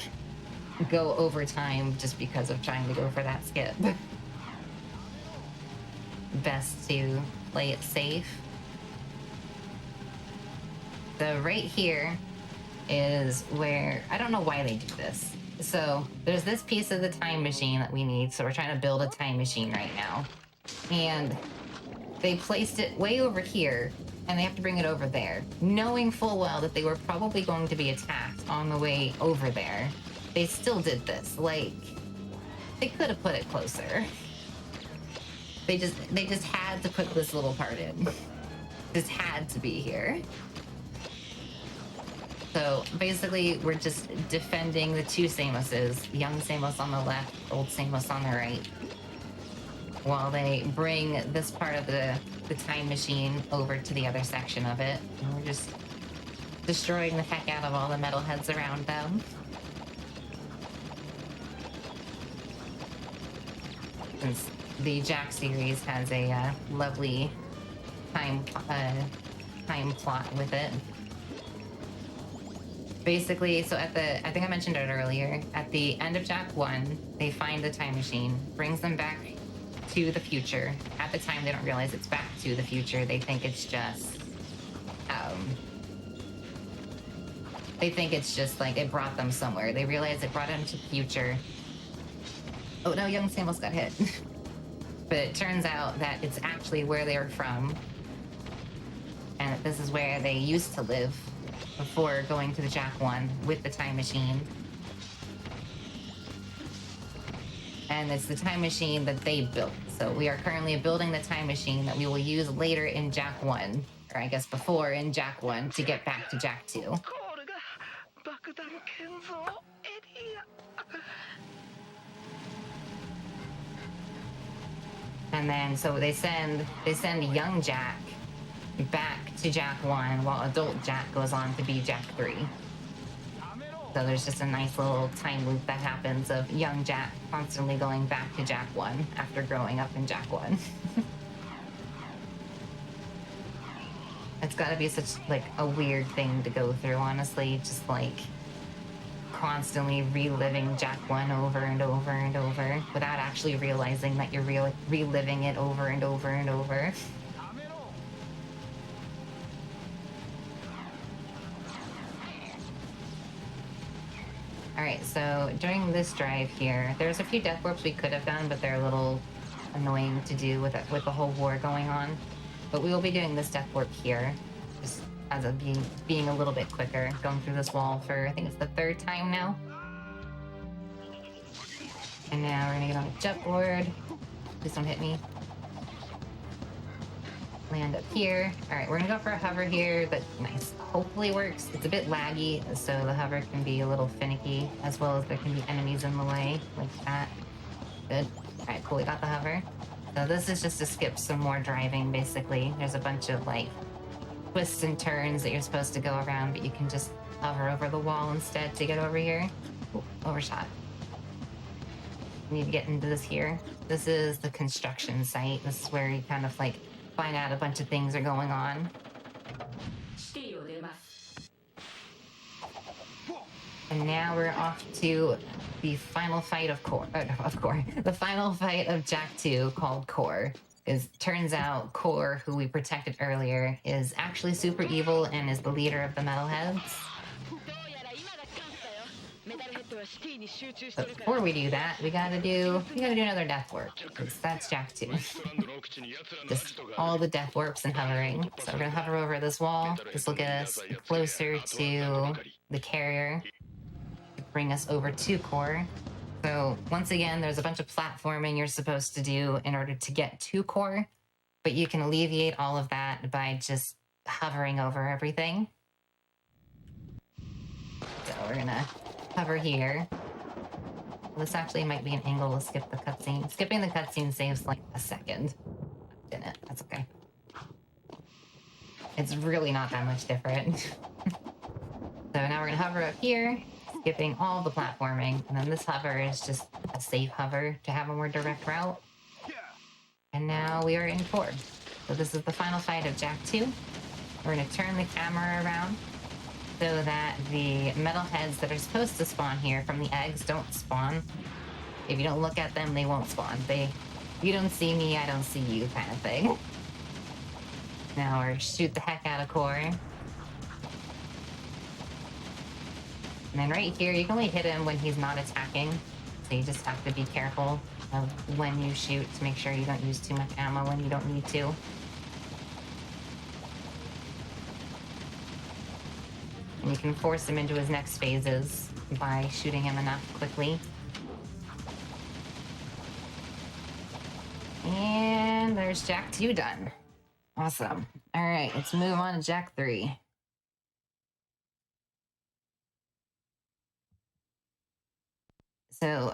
Speaker 2: go over time just because of trying to go for that skip. Best to play it safe. So right here is where, I don't know why they do this, So there's this piece of the time machine that we need. So we're trying to build a time machine right now. And they placed it way over here, and they have to bring it over there, knowing full well that they were probably going to be attacked on the way over there. They still did this. Like, they could have put it closer. They just had to put this little part in. Just had to be here. So basically, we're just defending the two Samoses, young Samos on the left, old Samos on the right, while they bring this part of the time machine over to the other section of it. And we're just destroying the heck out of all the metalheads around them. Since the Jak series has a lovely time plot with it. Basically, so I think I mentioned it earlier, at the end of Jak 1, they find the time machine, brings them back to the future. At the time, they don't realize it's back to the future. They think it's just, like it brought them somewhere. They realize it brought them to the future. Oh no, young Samus got hit. But it turns out that it's actually where they were from. And that this is where they used to live before going to the Jak 1 with the time machine. And it's the time machine that they built. So we are currently building the time machine that we will use later in Jak 1, or I guess before in Jak 1, to get back to Jak 2. And then, so they send young Jak back to Jak 1, while adult Jak goes on to be Jak 3. So there's just a nice little time loop that happens of young Jak constantly going back to Jak 1 after growing up in Jak 1. It's gotta be such, like, a weird thing to go through, honestly. Just, like, constantly reliving Jak 1 over and over and over without actually realizing that you're reliving it over and over and over. Alright, so during this drive here, there's a few death warps we could have done, but they're a little annoying to do with the whole war going on. But we will be doing this death warp here, just as of being a little bit quicker, going through this wall for, I think it's the 3rd time now. And now we're gonna get on a jet board. Please don't hit me. Land up here. Alright, we're gonna go for a hover here, but nice. Hopefully works. It's a bit laggy, so the hover can be a little finicky, as well as there can be enemies in the way, like that. Good. Alright, cool, we got the hover. So this is just to skip some more driving, basically. There's a bunch of, like, twists and turns that you're supposed to go around, but you can just hover over the wall instead to get over here. Ooh, overshot. We need to get into this here. This is the construction site. This is where you kind of, like, find out a bunch of things are going on. And now we're off to the final fight of Core. The final fight of Jak 2 called Core. Turns out Core, who we protected earlier, is actually super evil and is the leader of the metalheads. But before we do that, we gotta do another death warp, because that's Jak 2. Just all the death warps and hovering. So we're gonna hover over this wall. This will get us closer to the carrier, to bring us over to Core. So once again, there's a bunch of platforming you're supposed to do in order to get to Core, but you can alleviate all of that by just hovering over everything. So we're gonna hover here. This actually might be an angle to skip the cutscene. Skipping the cutscene saves like a second. Didn't it? That's okay. It's really not that much different. So now we're gonna hover up here, skipping all the platforming, and then this hover is just a safe hover to have a more direct route. And now we are in Core. So this is the final fight of Jak 2. We're gonna turn the camera around so that the metalheads that are supposed to spawn here from the eggs don't spawn. If you don't look at them, they won't spawn. You don't see me, I don't see you kind of thing. Now we're shoot the heck out of Core. And then right here, you can only hit him when he's not attacking. So you just have to be careful of when you shoot to make sure you don't use too much ammo when you don't need to. And you can force him into his next phases by shooting him enough quickly. And there's Jak 2 done. Awesome. All right, let's move on to Jak 3. So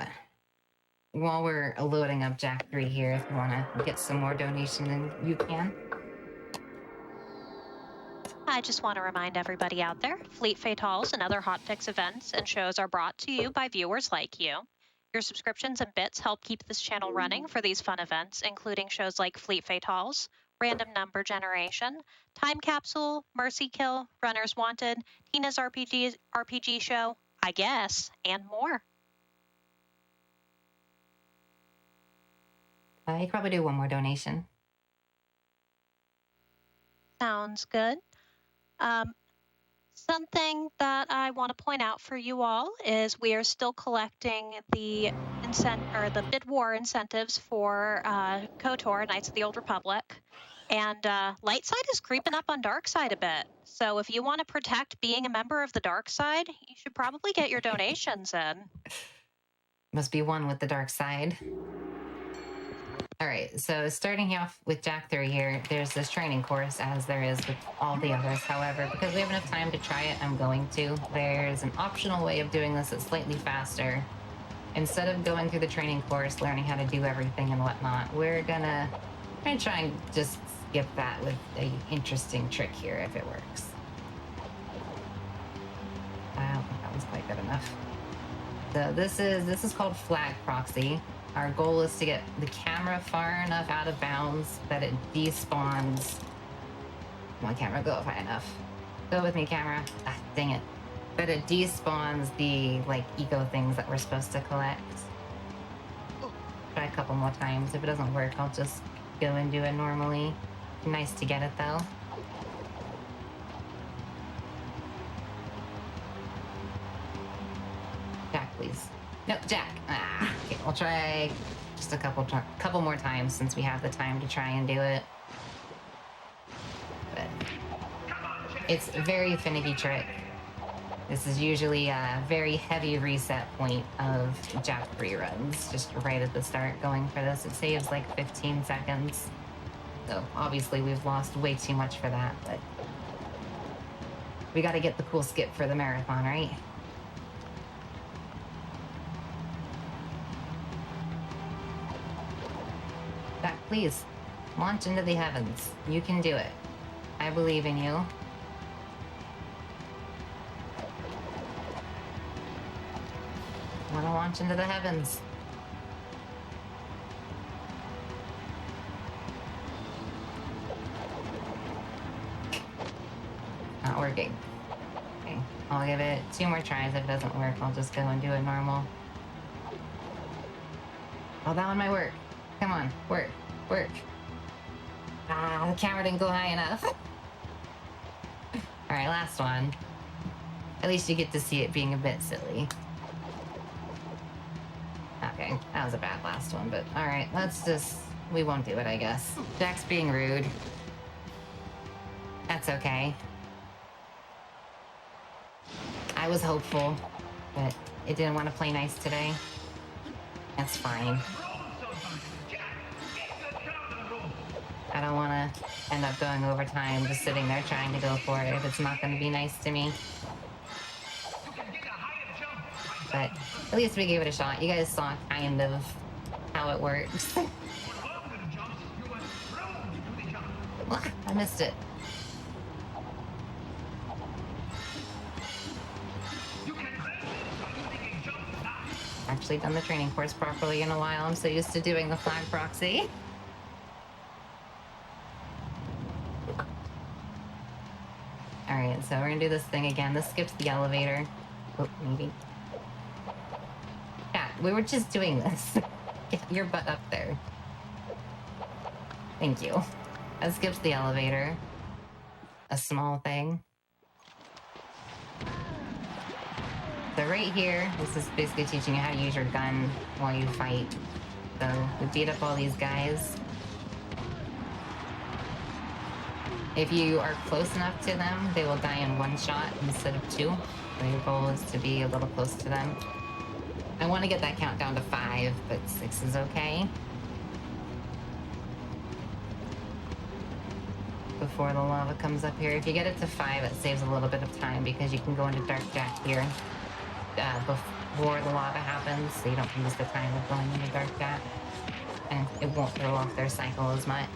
Speaker 2: while we're loading up Jak 3 here, if you want to get some more donation, then you can.
Speaker 1: I just want to remind everybody out there, Fleet Fatales and other hotfix events and shows are brought to you by viewers like you. Your subscriptions and bits help keep this channel running for these fun events, including shows like Fleet Fatales, Random Number Generation, Time Capsule, Mercy Kill, Runners Wanted, Tina's RPG Show, I guess, and more.
Speaker 2: You could probably do one more donation.
Speaker 1: Sounds good. Something that I want to point out for you all is we are still collecting the bid war incentives for KOTOR, Knights of the Old Republic, and light side is creeping up on dark side a bit. So if you want to protect being a member of the dark side, you should probably get your donations in.
Speaker 2: Must be one with the dark side. All right, so starting off with Jak 3 here, there's this training course, as there is with all the others. However, because we have enough time to try it, I'm going to. There's an optional way of doing this that's slightly faster. Instead of going through the training course, learning how to do everything and whatnot, we're gonna try and just skip that with an interesting trick here, if it works. I don't think that was quite good enough. So this is called flag proxy. Our goal is to get the camera far enough out of bounds that it despawns. Come on, camera, go high enough. Go with me, camera. Ah, dang it. That it despawns the, eco things that we're supposed to collect. Try a couple more times. If it doesn't work, I'll just go and do it normally. Nice to get it, though. Jak, please. No, Jak. Ah, okay, we'll try just a couple more times since we have the time to try and do it. But it's a very finicky trick. This is usually a very heavy reset point of Jak 3 runs, just right at the start going for this. It saves like 15 seconds. So obviously we've lost way too much for that, but we gotta get the cool skip for the marathon, right? Jak, please, launch into the heavens. You can do it. I believe in you. I want to launch into the heavens. Not working. Okay, I'll give it 2 more tries. If it doesn't work, I'll just go and do it normal. Oh, that one might work. Come on, work, work. Ah, the camera didn't go high enough. All right, last one. At least you get to see it being a bit silly. Okay, that was a bad last one, but all right, we won't do it, I guess. Jak's being rude. That's okay. I was hopeful, but it didn't want to play nice today. That's fine. I don't want to end up going overtime just sitting there trying to go for it if it's not going to be nice to me. But at least we gave it a shot. You guys saw kind of how it works. I missed it. Actually done the training course properly in a while. I'm so used to doing the flag proxy. Alright, so we're gonna do this thing again. This skips the elevator. Oh, maybe. Yeah, we were just doing this. Get your butt up there. Thank you. That skips the elevator. A small thing. So right here, this is basically teaching you how to use your gun while you fight. So we beat up all these guys. If you are close enough to them, they will die in one shot instead of two. So your goal is to be a little close to them. I want to get that count down to 5, but 6 is okay. Before the lava comes up here. If you get it to 5, it saves a little bit of time because you can go into Dark Jak here before the lava happens, so you don't lose the time of going into Dark Jak. And it won't throw off their cycle as much.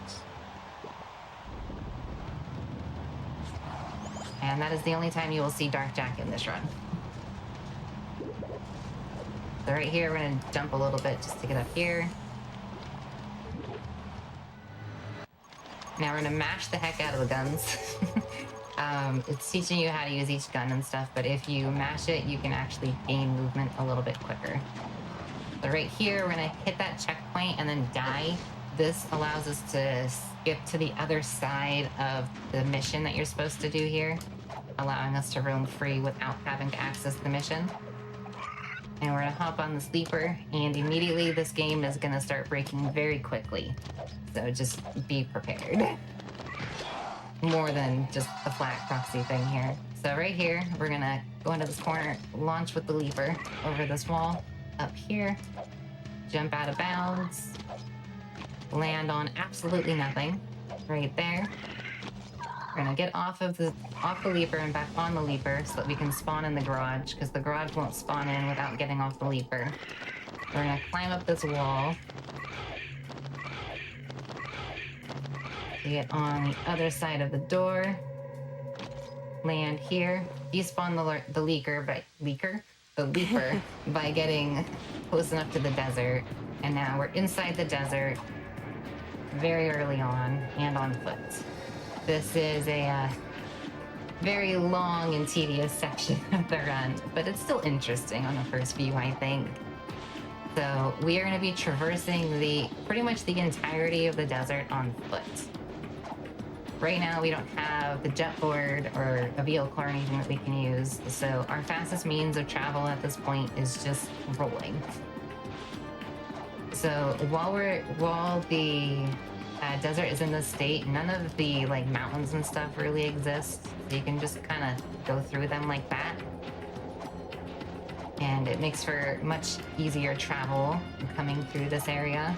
Speaker 2: And that is the only time you will see Dark Jak in this run. So right here, we're gonna jump a little bit just to get up here. Now we're gonna mash the heck out of the guns. It's teaching you how to use each gun and stuff, but if you mash it, you can actually gain movement a little bit quicker. So right here, we're gonna hit that checkpoint and then die. This allows us to skip to the other side of the mission that you're supposed to do here, allowing us to roam free without having to access the mission. And we're gonna hop on the sleeper, and immediately this game is gonna start breaking very quickly. So just be prepared. More than just a flat proxy thing here. So right here, we're gonna go into this corner, launch with the leaper over this wall, up here, jump out of bounds, land on absolutely nothing, right there. We're gonna get off the leaper and back on the leaper so that we can spawn in the garage, because the garage won't spawn in without getting off the leaper. We're gonna climb up this wall to get on the other side of the door. Land here. Despawn the leaper by getting close enough to the desert. And now we're inside the desert very early on and on foot. This is a very long and tedious section of the run, but it's still interesting on the first view, I think. So we are going to be traversing pretty much the entirety of the desert on foot. Right now, we don't have the jetboard or a vehicle or anything that we can use, so our fastest means of travel at this point is just rolling. So while the desert is in this state, none of the mountains and stuff really exist, so you can just kind of go through them like that. And it makes for much easier travel coming through this area,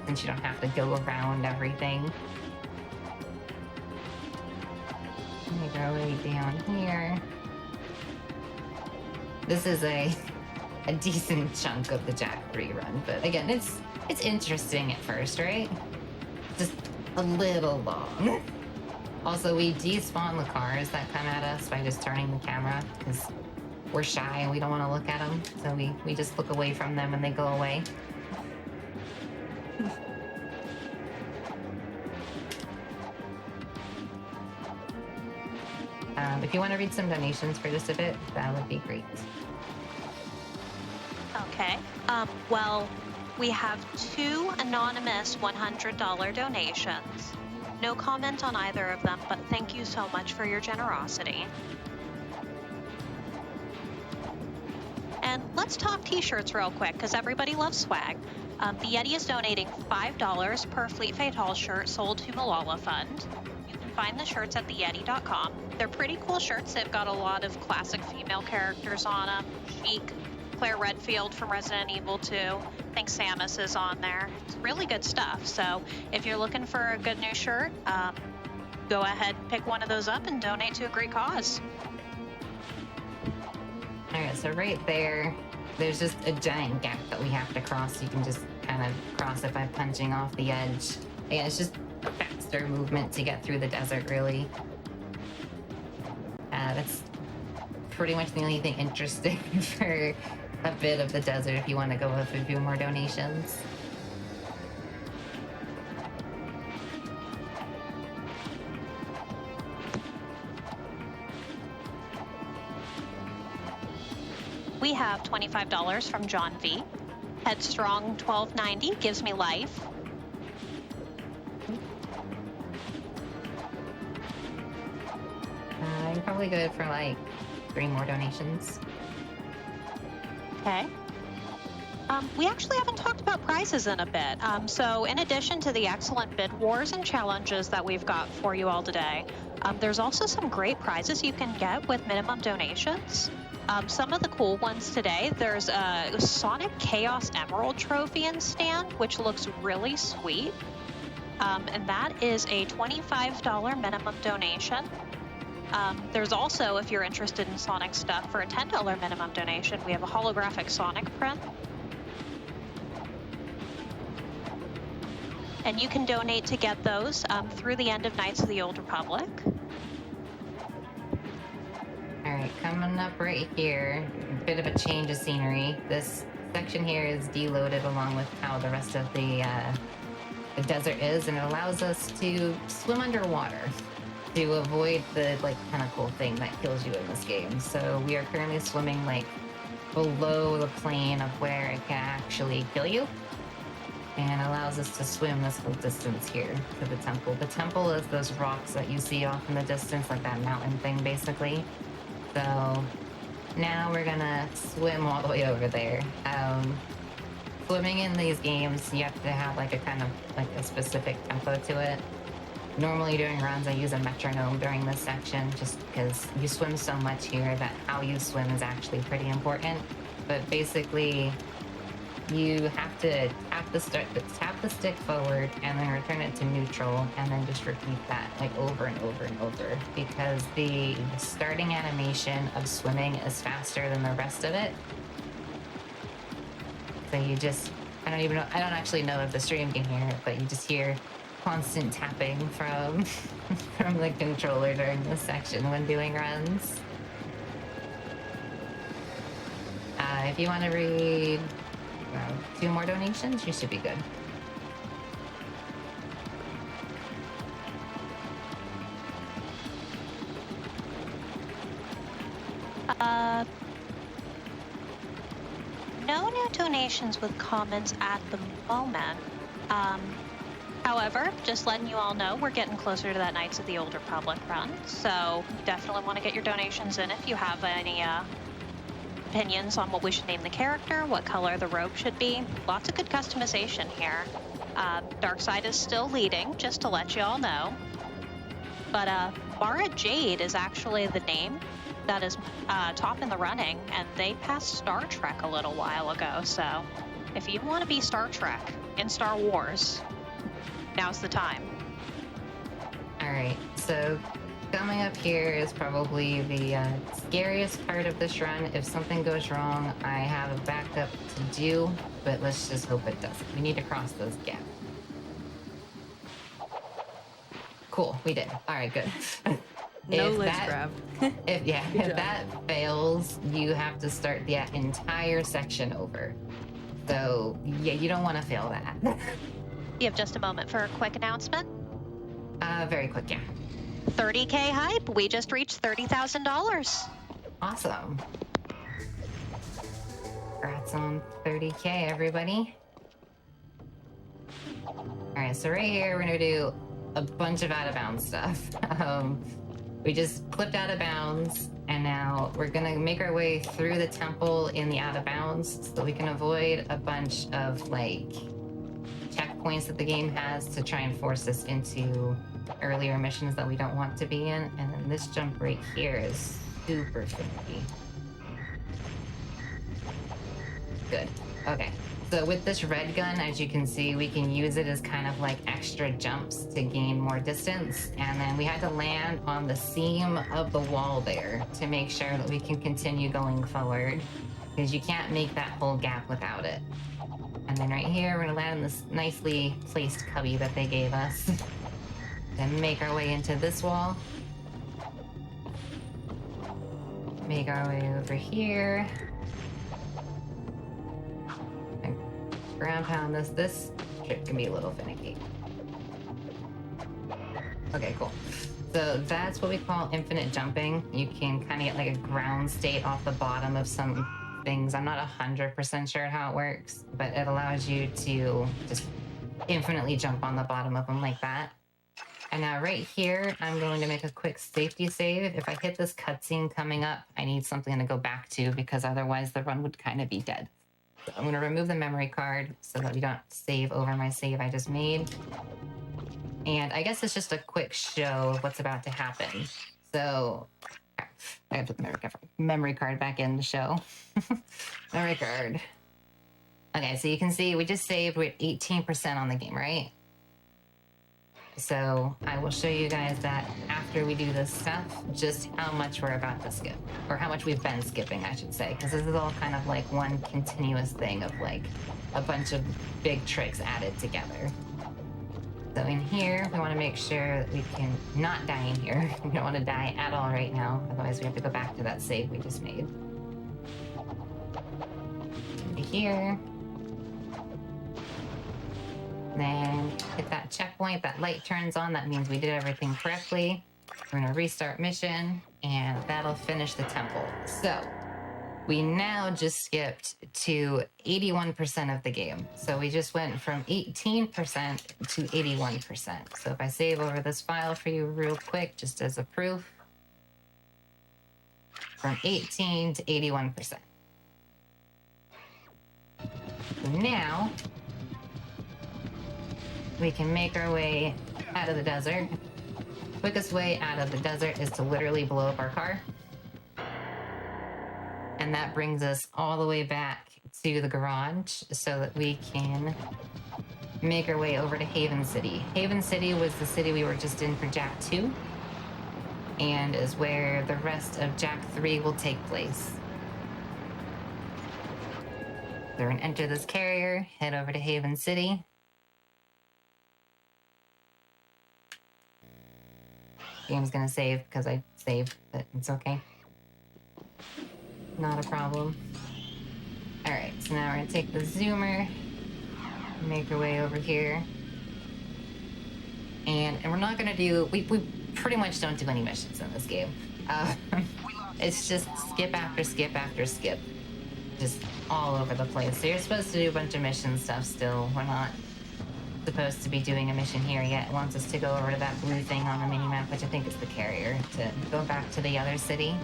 Speaker 2: since you don't have to go around everything. Make our way down here. This is a decent chunk of the Jak 3 run, but again, it's interesting at first, right? Just a little long. Also, we despawn the cars that come at us by just turning the camera, because we're shy and we don't want to look at them, so we just look away from them and they go away. If you want to read some donations for just a bit, that would be great.
Speaker 1: Okay. Well, we have 2 anonymous $100 donations. No comment on either of them, but thank you so much for your generosity. And let's talk t-shirts real quick, because everybody loves swag. The Yeti is donating $5 per Fleet Fatal shirt sold to Malala Fund. You can find the shirts at theyeti.com. They're pretty cool shirts. They've got a lot of classic female characters on them. Sheik, Claire Redfield from Resident Evil 2. I think Samus is on there. It's really good stuff. So if you're looking for a good new shirt, go ahead and pick one of those up and donate to a great cause.
Speaker 2: All right, so right there's just a giant gap that we have to cross. You can just kind of cross it by punching off the edge. Yeah, it's just a faster movement to get through the desert, really. That's pretty much the only thing interesting for a bit of the desert if you want to go with a few more donations.
Speaker 1: We have $25 from John V. Headstrong1290 gives me life.
Speaker 2: You're probably good for 3 more donations.
Speaker 1: Okay. We actually haven't talked about prizes in a bit. So in addition to the excellent bid wars and challenges that we've got for you all today, there's also some great prizes you can get with minimum donations. Some of the cool ones today, there's a Sonic Chaos Emerald Trophy in stand, which looks really sweet. And that is a $25 minimum donation. There's also, if you're interested in Sonic stuff, for a $10 minimum donation, we have a holographic Sonic print. And you can donate to get those through the end of Knights of the Old Republic.
Speaker 2: All right, coming up right here, a bit of a change of scenery. This section here is deloaded along with how the rest of the desert is, and it allows us to swim underwater to avoid the kind of cool thing that kills you in this game. So we are currently swimming below the plane of where it can actually kill you, and allows us to swim this whole distance here to the temple. The temple is those rocks that you see off in the distance, like that mountain thing, basically. So now we're gonna swim all the way over there. Swimming in these games, you have to have a specific tempo to it. Normally during runs, I use a metronome during this section just because you swim so much here that how you swim is actually pretty important. But basically, you have to tap the stick forward and then return it to neutral, and then just repeat that over and over and over, because the starting animation of swimming is faster than the rest of it. So you just, I don't actually know if the stream can hear it, but you just hear constant tapping from from the controller during this section when doing runs. If you want to read 2 more donations, you should be good.
Speaker 1: No new donations with comments at the moment. However, just letting you all know, we're getting closer to that Knights of the Old Republic run, so definitely want to get your donations in if you have any opinions on what we should name the character, what color the robe should be. Lots of good customization here. Darkseid is still leading, just to let you all know. But Mara Jade is actually the name that is top in the running, and they passed Star Trek a little while ago, so if you want to be Star Trek in Star Wars, now's the time.
Speaker 2: All right, so coming up here is probably the scariest part of this run. If something goes wrong, I have a backup to do, but let's just hope it doesn't. We need to cross those gaps. Cool, we did. All right, good.
Speaker 5: No ledge grab.
Speaker 2: If that fails, you have to start the entire section over. So yeah, you don't want to fail that.
Speaker 1: You have just a moment for a quick announcement.
Speaker 2: Very quick, yeah.
Speaker 1: 30K hype. We just reached $30,000.
Speaker 2: Awesome. Congrats on 30K, everybody. All right, so right here, we're gonna do a bunch of out of bounds stuff. We just clipped out of bounds, and now we're gonna make our way through the temple in the out of bounds so that we can avoid a bunch of checkpoints that the game has to try and force us into earlier missions that we don't want to be in. And then this jump right here is super finicky. Good. Okay. So with this red gun, as you can see, we can use it as kind of extra jumps to gain more distance. And then we had to land on the seam of the wall there to make sure that we can continue going forward, because you can't make that whole gap without it. And then right here, we're gonna land in this nicely placed cubby that they gave us. Then make our way into this wall. Make our way over here. And ground pound this. This trip can be a little finicky. Okay, cool. So that's what we call infinite jumping. You can kind of get a ground state off the bottom of some things. I'm not 100% sure how it works, but it allows you to just infinitely jump on the bottom of them like that. And now right here, I'm going to make a quick safety save. If I hit this cutscene coming up, I need something to go back to because otherwise the run would kind of be dead. So I'm going to remove the memory card so that we don't save over my save I just made. And I guess it's just a quick show of what's about to happen. So I have to put the memory card back in to show. Memory card. Okay, so you can see we just saved with 18% on the game, right? So I will show you guys that after we do this stuff, just how much we're about to skip. Or how much we've been skipping, I should say. Because this is all kind of like one continuous thing of like a bunch of big tricks added together. So in here, we want to make sure that we can not die in here. We don't want to die at all right now. Otherwise, we have to go back to that save we just made. Into here. Then hit that checkpoint. That light turns on. That means we did everything correctly. We're going to restart mission, and that'll finish the temple. So we now just skipped to 81% of the game. So we just went from 18% to 81%. So if I save over this file for you real quick, just as a proof, from 18 to 81%. Now we can make our way out of the desert. Quickest way out of the desert is to literally blow up our car. And that brings us all the way back to the garage so that we can make our way over to Haven City. Haven City was the city we were just in for Jak 2 and is where the rest of Jak 3 will take place. So we're gonna enter this carrier, head over to Haven City. Game's gonna save because I saved, but it's okay. Not a problem. All right, so now we're gonna take the zoomer, make our way over here. And we're not gonna do, we pretty much don't do any missions in this game. It's just skip after skip after skip. Just all over the place. So you're supposed to do a bunch of mission stuff still. We're not supposed to be doing a mission here yet. It wants us to go over to that blue thing on the minimap, which I think is the carrier, to go back to the other city.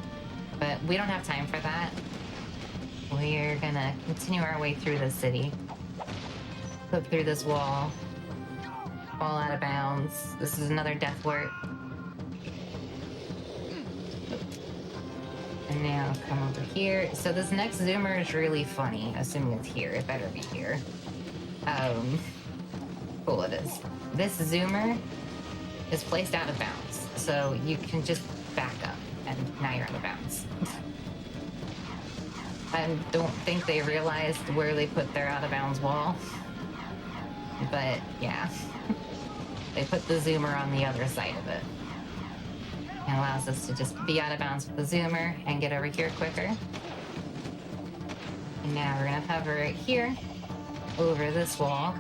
Speaker 2: But we don't have time for that. We're gonna continue our way through the city. Flip through this wall. Fall out of bounds. This is another death wart. And now come over here. So this next zoomer is really funny. Assuming it's here. It better be here. Cool it is. This zoomer is placed out of bounds. So you can just back up. And now you're out of bounds. I don't think they realized where they put their out of bounds wall. But yeah. They put the zoomer on the other side of it. It allows us to just be out of bounds with the zoomer and get over here quicker. And now we're gonna hover right here over this wall.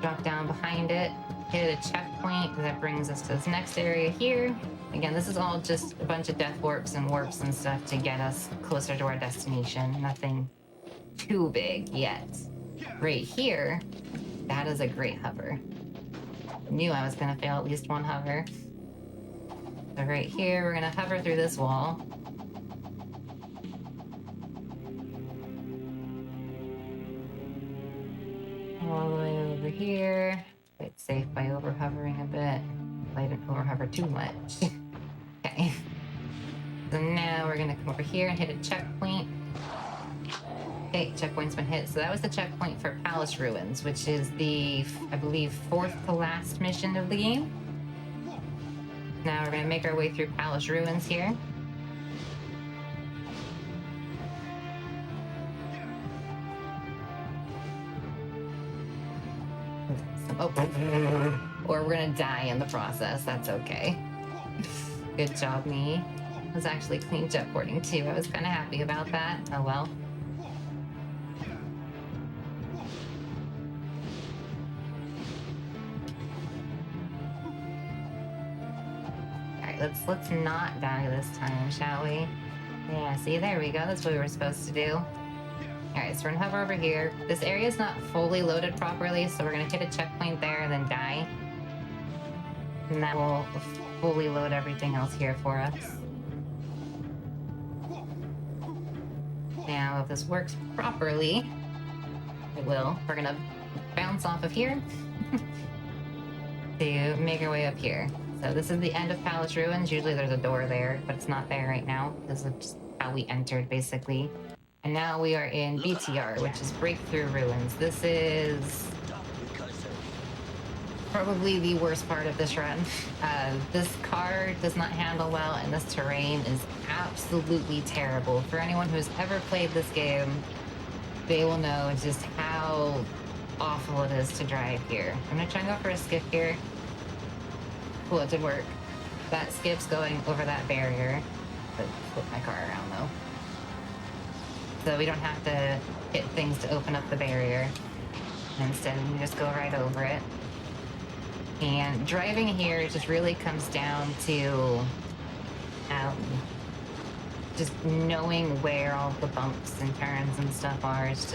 Speaker 2: Drop down behind it, hit a checkpoint that brings us to this next area here. Again, this is all just a bunch of death warps and stuff to get us closer to our destination. Nothing too big yet. Right here, that is a great hover. Knew I was gonna fail at least one hover. So right here, we're gonna hover through this wall. All the way over here. Play it safe by over hovering a bit. I didn't over hover too much. Okay. So now we're gonna come over here and hit a checkpoint. Okay, checkpoint's been hit. So that was the checkpoint for Palace Ruins, which is the, I believe, 4th to last mission of the game. Now we're gonna make our way through Palace Ruins here. Oh, or we're gonna die in the process. That's okay. Good job, me. I was actually clean jetboarding too. I was kind of happy about that. Oh well. Let's not die this time, shall we? Yeah, see, there we go. That's what we were supposed to do. Alright, so we're gonna hover over here. This area is not fully loaded properly, so we're gonna hit a checkpoint there and then die. And that will fully load everything else here for us. Now, if this works properly, it will. We're gonna bounce off of here to make our way up here. So this is the end of Palace Ruins. Usually there's a door there, but it's not there right now because of just how we entered, basically. And now we are in BTR, which is Breakthrough Ruins. This is probably the worst part of this run. This car does not handle well, and this terrain is absolutely terrible. For anyone who's ever played this game, they will know just how awful it is to drive here. I'm gonna try and go for a skip here. Cool, it did work. That skip's going over that barrier, but flip my car around though. So we don't have to hit things to open up the barrier. Instead, we just go right over it. And driving here just really comes down to just knowing where all the bumps and turns and stuff are. It's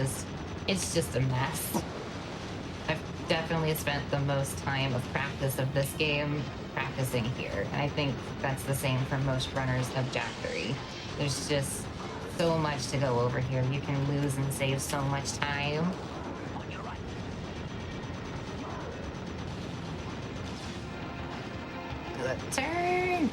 Speaker 2: just a mess. I've definitely spent the most time of practice of this game practicing here, and I think that's the same for most runners of Jak 3. There's just so much to go over here. You can lose and save so much time. Good turn!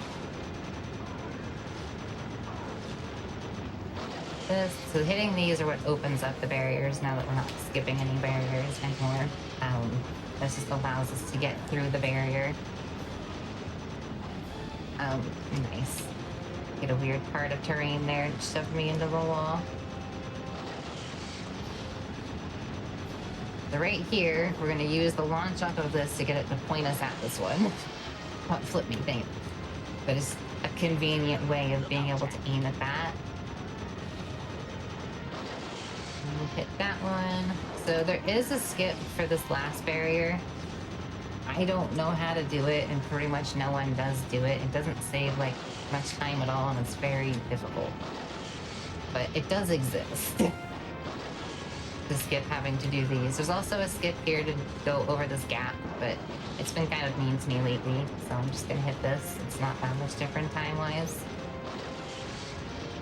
Speaker 2: So hitting these are what opens up the barriers now that we're not skipping any barriers anymore. This just allows us to get through the barrier. Nice. Get a weird part of terrain there and shove me into the wall. So right here, we're gonna use the launch off of this to get it to point us at this one. Not flip me thing. But it's a convenient way of being able to aim at that. And hit that one. So there is a skip for this last barrier. I don't know how to do it, and pretty much no one does do it. It doesn't save like much time at all, and it's very difficult. But it does exist. The skip having to do these. There's also a skip here to go over this gap, but it's been kind of mean to me lately, so I'm just gonna hit this. It's not that much different time-wise.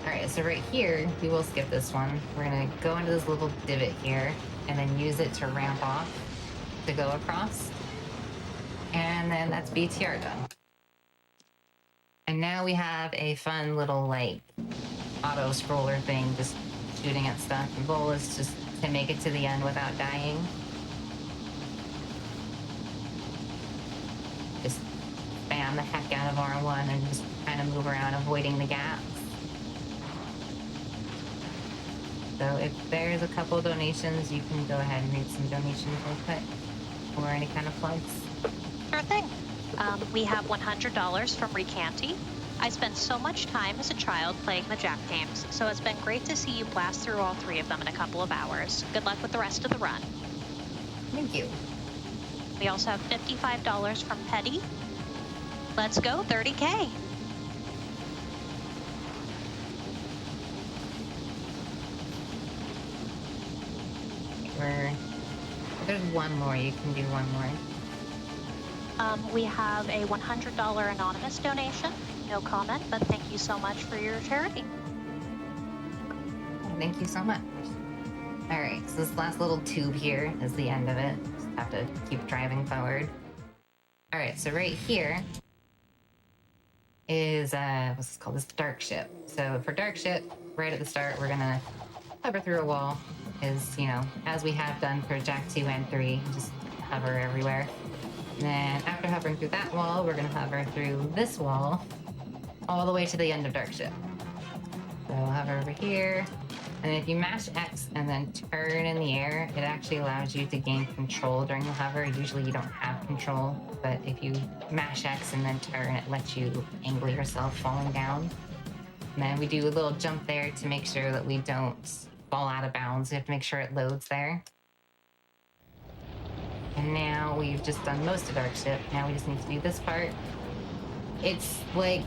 Speaker 2: Alright, so right here, we will skip this one. We're gonna go into this little divot here, and then use it to ramp off to go across. And then that's BTR done. And now we have a fun little, like, auto-scroller thing, just shooting at stuff. The goal is just to make it to the end without dying. Just spam the heck out of R1 and just kind of move around, avoiding the gaps. So if there's a couple donations, you can go ahead and read some donations real quick, or any kind of plugs.
Speaker 1: Sure thing. We have $100 from Recanty. I spent so much time as a child playing the Jak games, so it's been great to see you blast through all 3 of them in a couple of hours. Good luck with the rest of the run.
Speaker 2: Thank you.
Speaker 1: We also have $55 from Petty. Let's go, 30K.
Speaker 2: There's one more. You can do one more.
Speaker 1: We have a $100 anonymous donation. No comment, but thank you so much for your charity.
Speaker 2: Thank you so much. All right, so this last little tube here is the end of it. Just have to keep driving forward. All right, so right here is, what's this called? This dark ship. So for dark ship, right at the start, we're gonna hover through a wall. Is, you know, as we have done for Jak 2 and 3, just hover everywhere. And then after hovering through that wall, we're gonna hover through this wall all the way to the end of dark ship. So hover over here, and if you mash X and then turn in the air, it actually allows you to gain control during the hover. Usually you don't have control, but if you mash X and then turn, it lets you angle yourself falling down. And then we do a little jump there to make sure that we don't fall out of bounds. We have to make sure it loads there. And now we've just done most of dark ship. Now we just need to do this part. It's like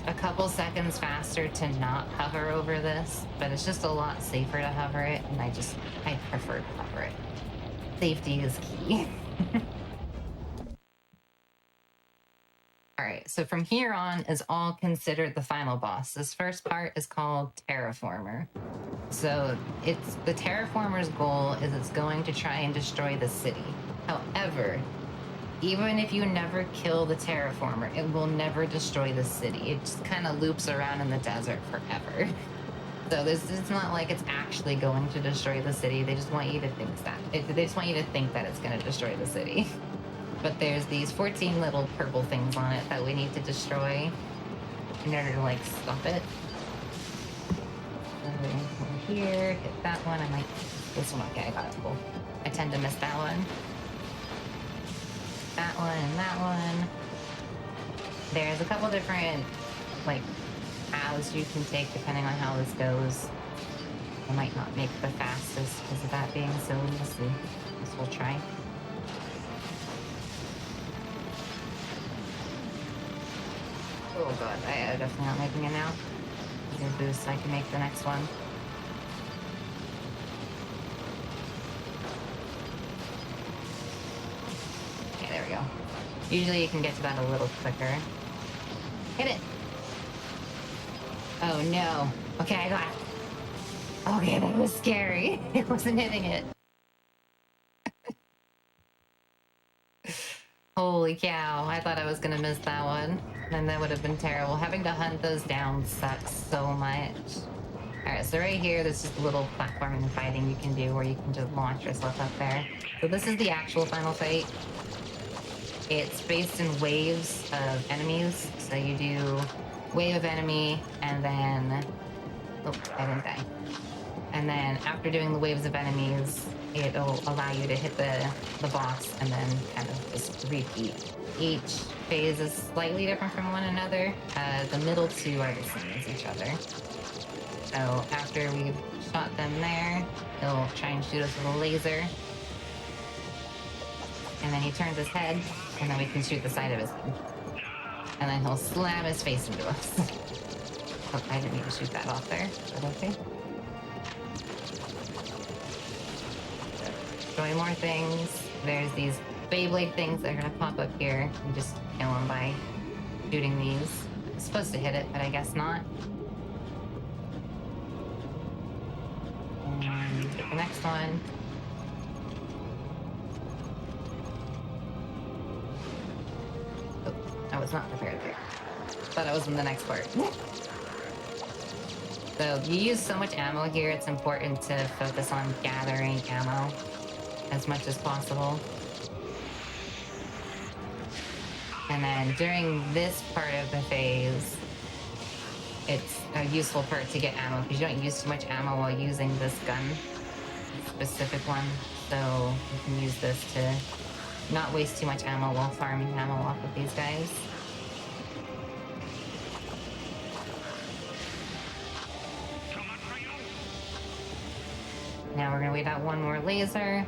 Speaker 2: a couple seconds faster to not hover over this, but it's just a lot safer to hover it, and I prefer to hover it. Safety is key. Alright, so from here on is all considered the final boss. This first part is called Terraformer. So it's the Terraformer's goal is it's going to try and destroy the city. However, even if you never kill the Terraformer, it will never destroy the city. It just kind of loops around in the desert forever. So it's not like it's actually going to destroy the city. They just want you to think that. They just want you to think that it's going to destroy the city. But there's these 14 little purple things on it that we need to destroy in order to, like, stop it. Over here, hit that one. I might... This one, okay, I got it. Cool. I tend to miss that one. That one and that one. There's a couple different, like, paths you can take depending on how this goes. I might not make the fastest because of that being silly. Let's see. This we'll try. Oh god, I am definitely not making it now. Get a boost so I can make the next one. Okay, there we go. Usually you can get to that a little quicker. Hit it! Oh no. Okay, I got it. Okay, that was scary. It wasn't hitting it. Holy cow, I thought I was gonna miss that one. And that would have been terrible. Having to hunt those down sucks so much. Alright, so right here, there's just a little platforming and fighting you can do where you can just launch yourself up there. So this is the actual final fight. It's based in waves of enemies. So you do wave of enemy, and then... Oh, I didn't die. And then after doing the waves of enemies, it'll allow you to hit the boss and then kind of just repeat. Each phase is slightly different from one another. The middle two are the same as each other. So after we've shot them there, he'll try and shoot us with a laser. And then he turns his head, and then we can shoot the side of his head. And then he'll slam his face into us. Oh, I didn't mean to shoot that off there. Is that okay? Destroy more things. There's these Beyblade things that are gonna pop up here. You just kill them by shooting these. I'm supposed to hit it, but I guess not. And hit the next one. Oh, I was not prepared there. Thought I was in the next part. So you use so much ammo here, it's important to focus on gathering ammo as much as possible. And then during this part of the phase, it's a useful part to get ammo because you don't use too much ammo while using this gun, specific one. So you can use this to not waste too much ammo while farming ammo off of these guys. Now we're gonna wait out one more laser.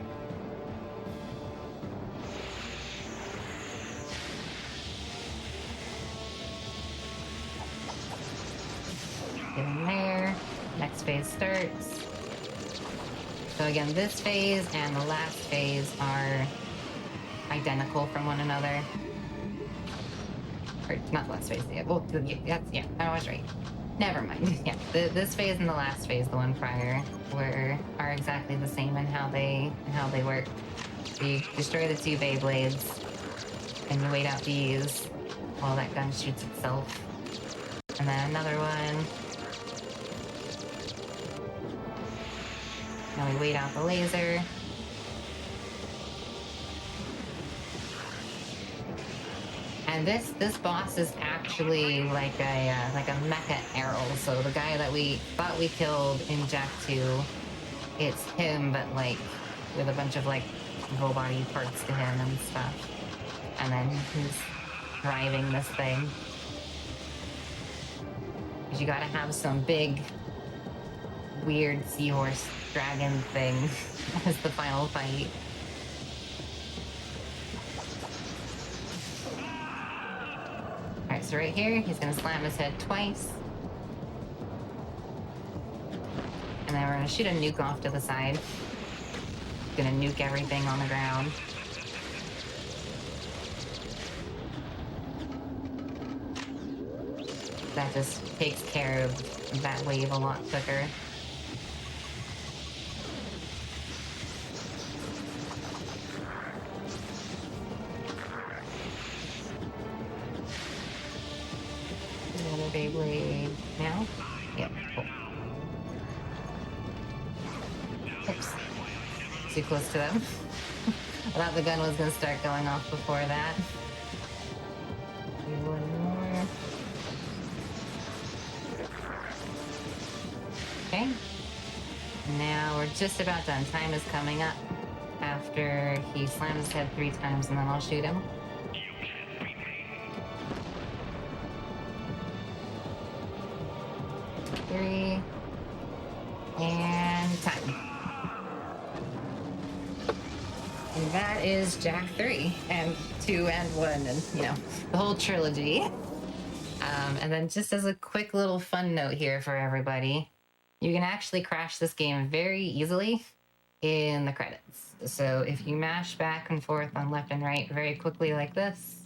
Speaker 2: Get in there. Next phase starts. So again, this phase and the last phase are identical from one another. Or not the last phase, yeah. Well, yeah, I was right. Never mind. Yeah, this phase and the last phase, the one prior, are exactly the same in how they work. You destroy the two Beyblades, and you wait out these while that gun shoots itself. And then another one. Now we wait out the laser. And this boss is actually like a mecha arrow. So the guy that we thought we killed in Jak 2, it's him, but like with a bunch of like robot-y parts to him and stuff. And then he's driving this thing. Because you gotta have some big, weird seahorse dragon thing as the final fight. Alright, so right here, he's gonna slam his head twice. And then we're gonna shoot a nuke off to the side. Gonna nuke everything on the ground. that just takes care of that wave a lot quicker. Another Beyblade now? Yeah, cool. Oops. Too close to them. I thought the gun was gonna start going off before that. Do one more. Okay. Now we're just about done. Time is coming up after he slams his head 3 times, and then I'll shoot him. 3 and time. And that is Jak 3 and 2 and 1 and, you know, the whole trilogy. And then just as a quick little fun note here for everybody, you can actually crash this game very easily in the credits. So if you mash back and forth on left and right very quickly like this,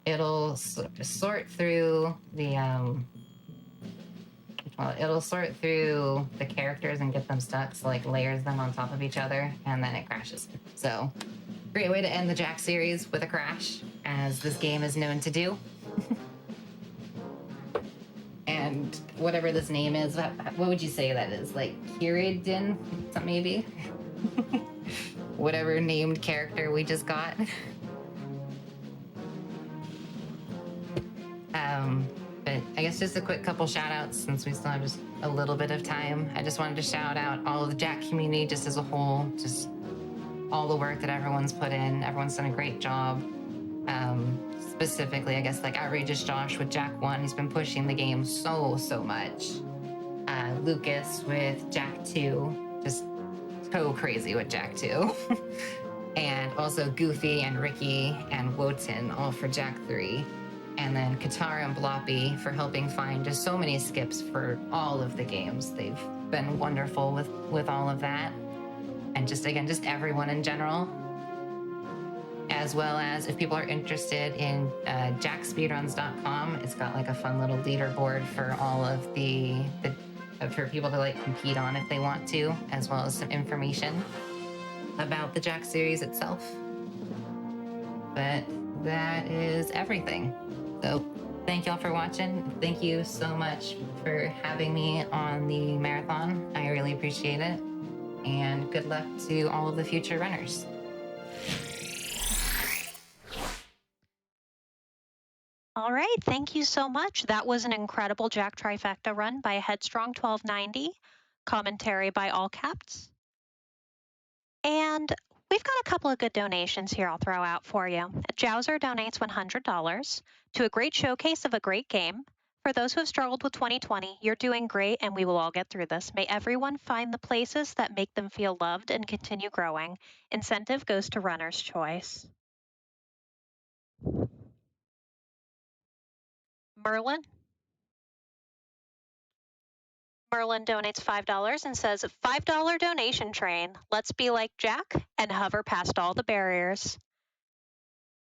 Speaker 2: it'll sort through the it'll sort through the characters and get them stuck, so like layers them on top of each other, and then it crashes. So great way to end the Jak series with a crash, as this game is known to do. And whatever this name is, what would you say that is? Like Kiridin, maybe? Whatever named character we just got. But I guess just a quick couple shout outs since we still have just a little bit of time. I just wanted to shout out all of the Jak community just as a whole, just all the work that everyone's put in. Everyone's done a great job. Specifically, I guess, like Outrageous Josh with Jak 1, he's been pushing the game so much. Lucas with Jak 2, just so crazy with Jak 2. And also Goofy and Ricky and Wotan, all for Jak 3. And then Katara and Bloppy for helping find just so many skips for all of the games. They've been wonderful with all of that. And just, again, just everyone in general. As well as if people are interested in jackspeedruns.com, it's got like a fun little leaderboard for all of for people to like compete on if they want to, as well as some information about the Jak series itself. But that is everything. So thank y'all for watching. Thank you so much for having me on the marathon. I really appreciate it. And good luck to all of the future runners.
Speaker 1: All right, thank you so much. That was an incredible Jak Trifecta run by headstrong1290, commentary by ALLCAPS. And we've got a couple of good donations here I'll throw out for you. Jowser donates $100 to a great showcase of a great game. For those who have struggled with 2020, you're doing great and we will all get through this. May everyone find the places that make them feel loved and continue growing. Incentive goes to Runner's Choice. Merlin donates $5 and says, $5 donation train. Let's be like Jak and hover past all the barriers.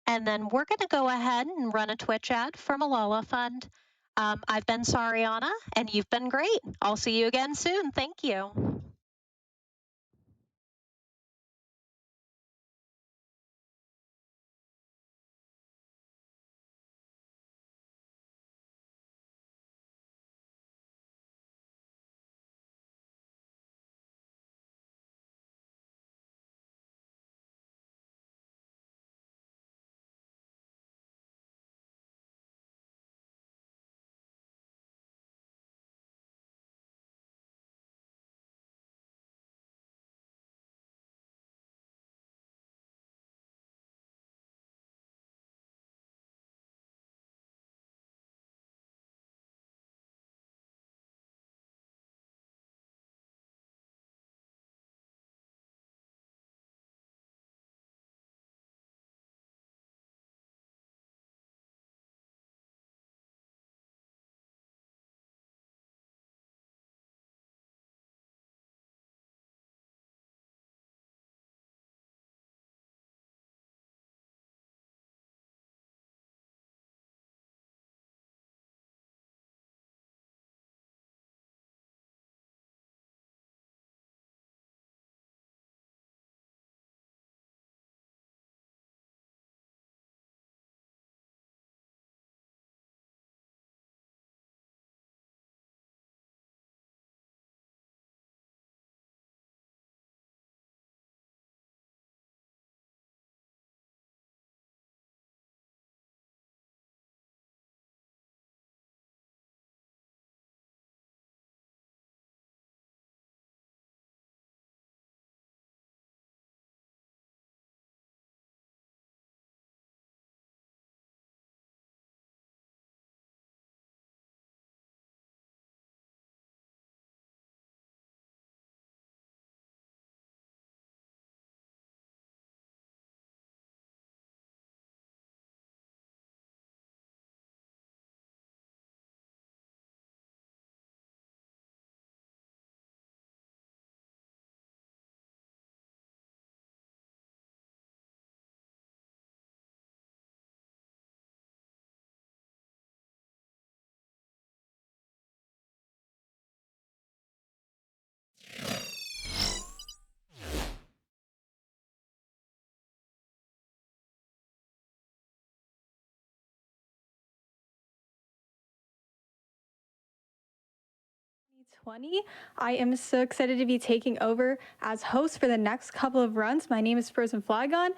Speaker 1: And then we're going to go ahead and run a Twitch ad for Malala Fund. I've been Sorryanna, and you've been great. I'll see you again soon. Thank you.
Speaker 7: 2020. I am so excited to be taking over as host for the next couple of runs. My name is Frozen Flygon,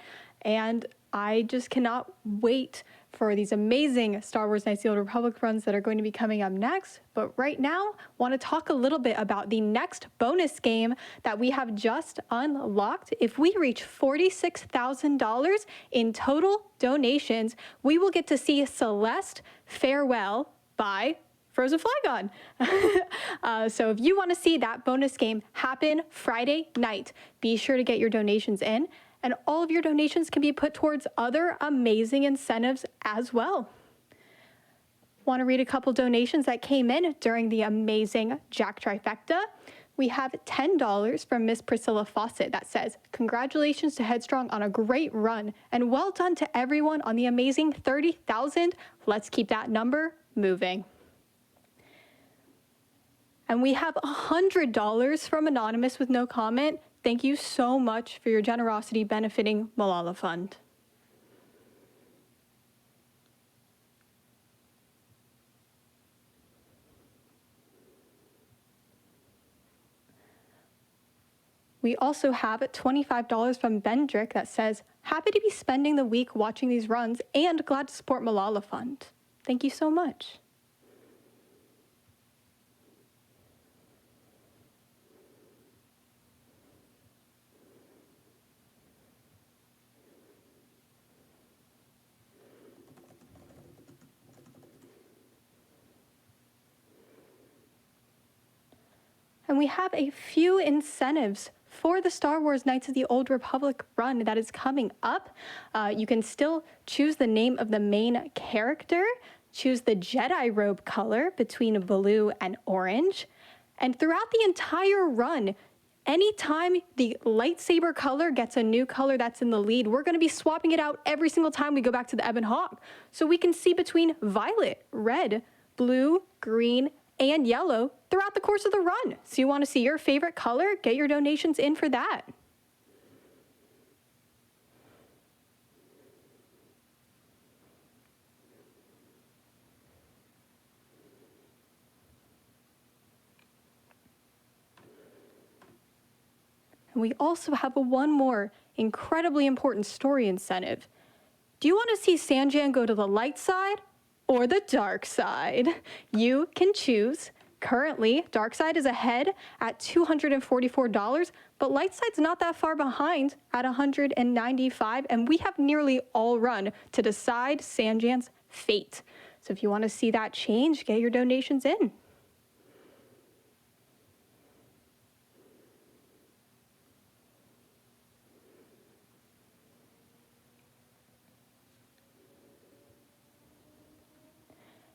Speaker 7: and I just cannot wait for these amazing Star Wars Knights of the Old Republic runs that are going to be coming up next. But right now, want to talk a little bit about the next bonus game that we have just unlocked. If we reach $46,000 in total donations, we will get to see Celeste Farewell by Frozen Flygon. So if you want to see that bonus game happen Friday night, be sure to get your donations in. And all of your donations can be put towards other amazing incentives as well. Want to read a couple donations that came in during the amazing Jak Trifecta? We have $10 from Miss Priscilla Fawcett that says, "Congratulations to Headstrong on a great run, and well done to everyone on the amazing 30,000. Let's keep that number moving." And we have $100 from Anonymous with no comment. Thank you so much for your generosity benefiting Malala Fund. We also have $25 from Bendrick that says, "Happy to be spending the week watching these runs and glad to support Malala Fund." Thank you so much. And we have a few incentives for the Star Wars Knights of the Old Republic run that is coming up. You can still choose the name of the main character, choose the Jedi robe color between blue and orange, and throughout the entire run, anytime the lightsaber color gets a new color that's in the lead, we're going to be swapping it out every single time we go back to the Ebon Hawk. So we can see between violet, red, blue, green, and yellow throughout the course of the run. So you want to see your favorite color? Get your donations in for that. And we also have one more incredibly important story incentive. Do you want to see Sanjan go to the light side or the dark side? You can choose. Currently, dark side is ahead at $244, but light side's not that far behind at $195, and we have nearly all run to decide Sanjan's fate. So if you want to see that change, get your donations in.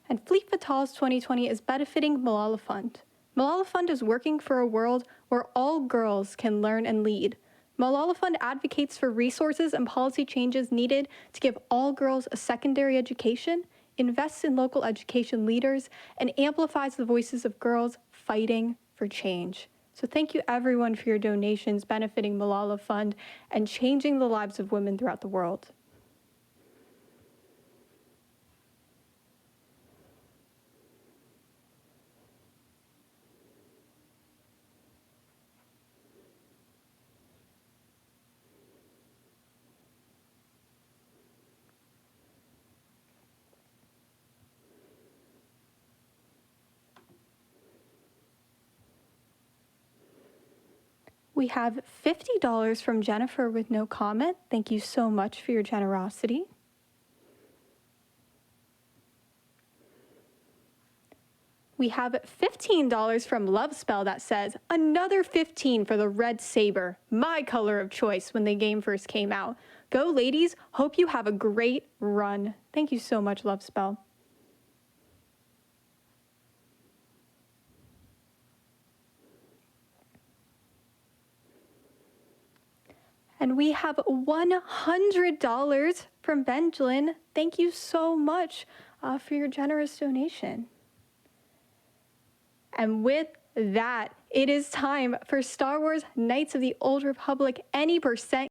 Speaker 7: And Fleet Fatale's 2020 is benefiting Malala Fund. Malala Fund is working for a world where all girls can learn and lead. Malala Fund advocates for resources and policy changes needed to give all girls a secondary education, invests in local education leaders, and amplifies the voices of girls fighting for change. So thank you everyone for your donations benefiting Malala Fund and changing the lives of women throughout the world. We have $50 from Jennifer with no comment. Thank you so much for your generosity. We have $15 from Love Spell that says, "Another 15 for the red saber, my color of choice when the game first came out. Go ladies, hope you have a great run." Thank you so much, Love Spell. And we have $100 from Benjamin. Thank you so much for your generous donation. And with that, it is time for Star Wars Knights of the Old Republic Any%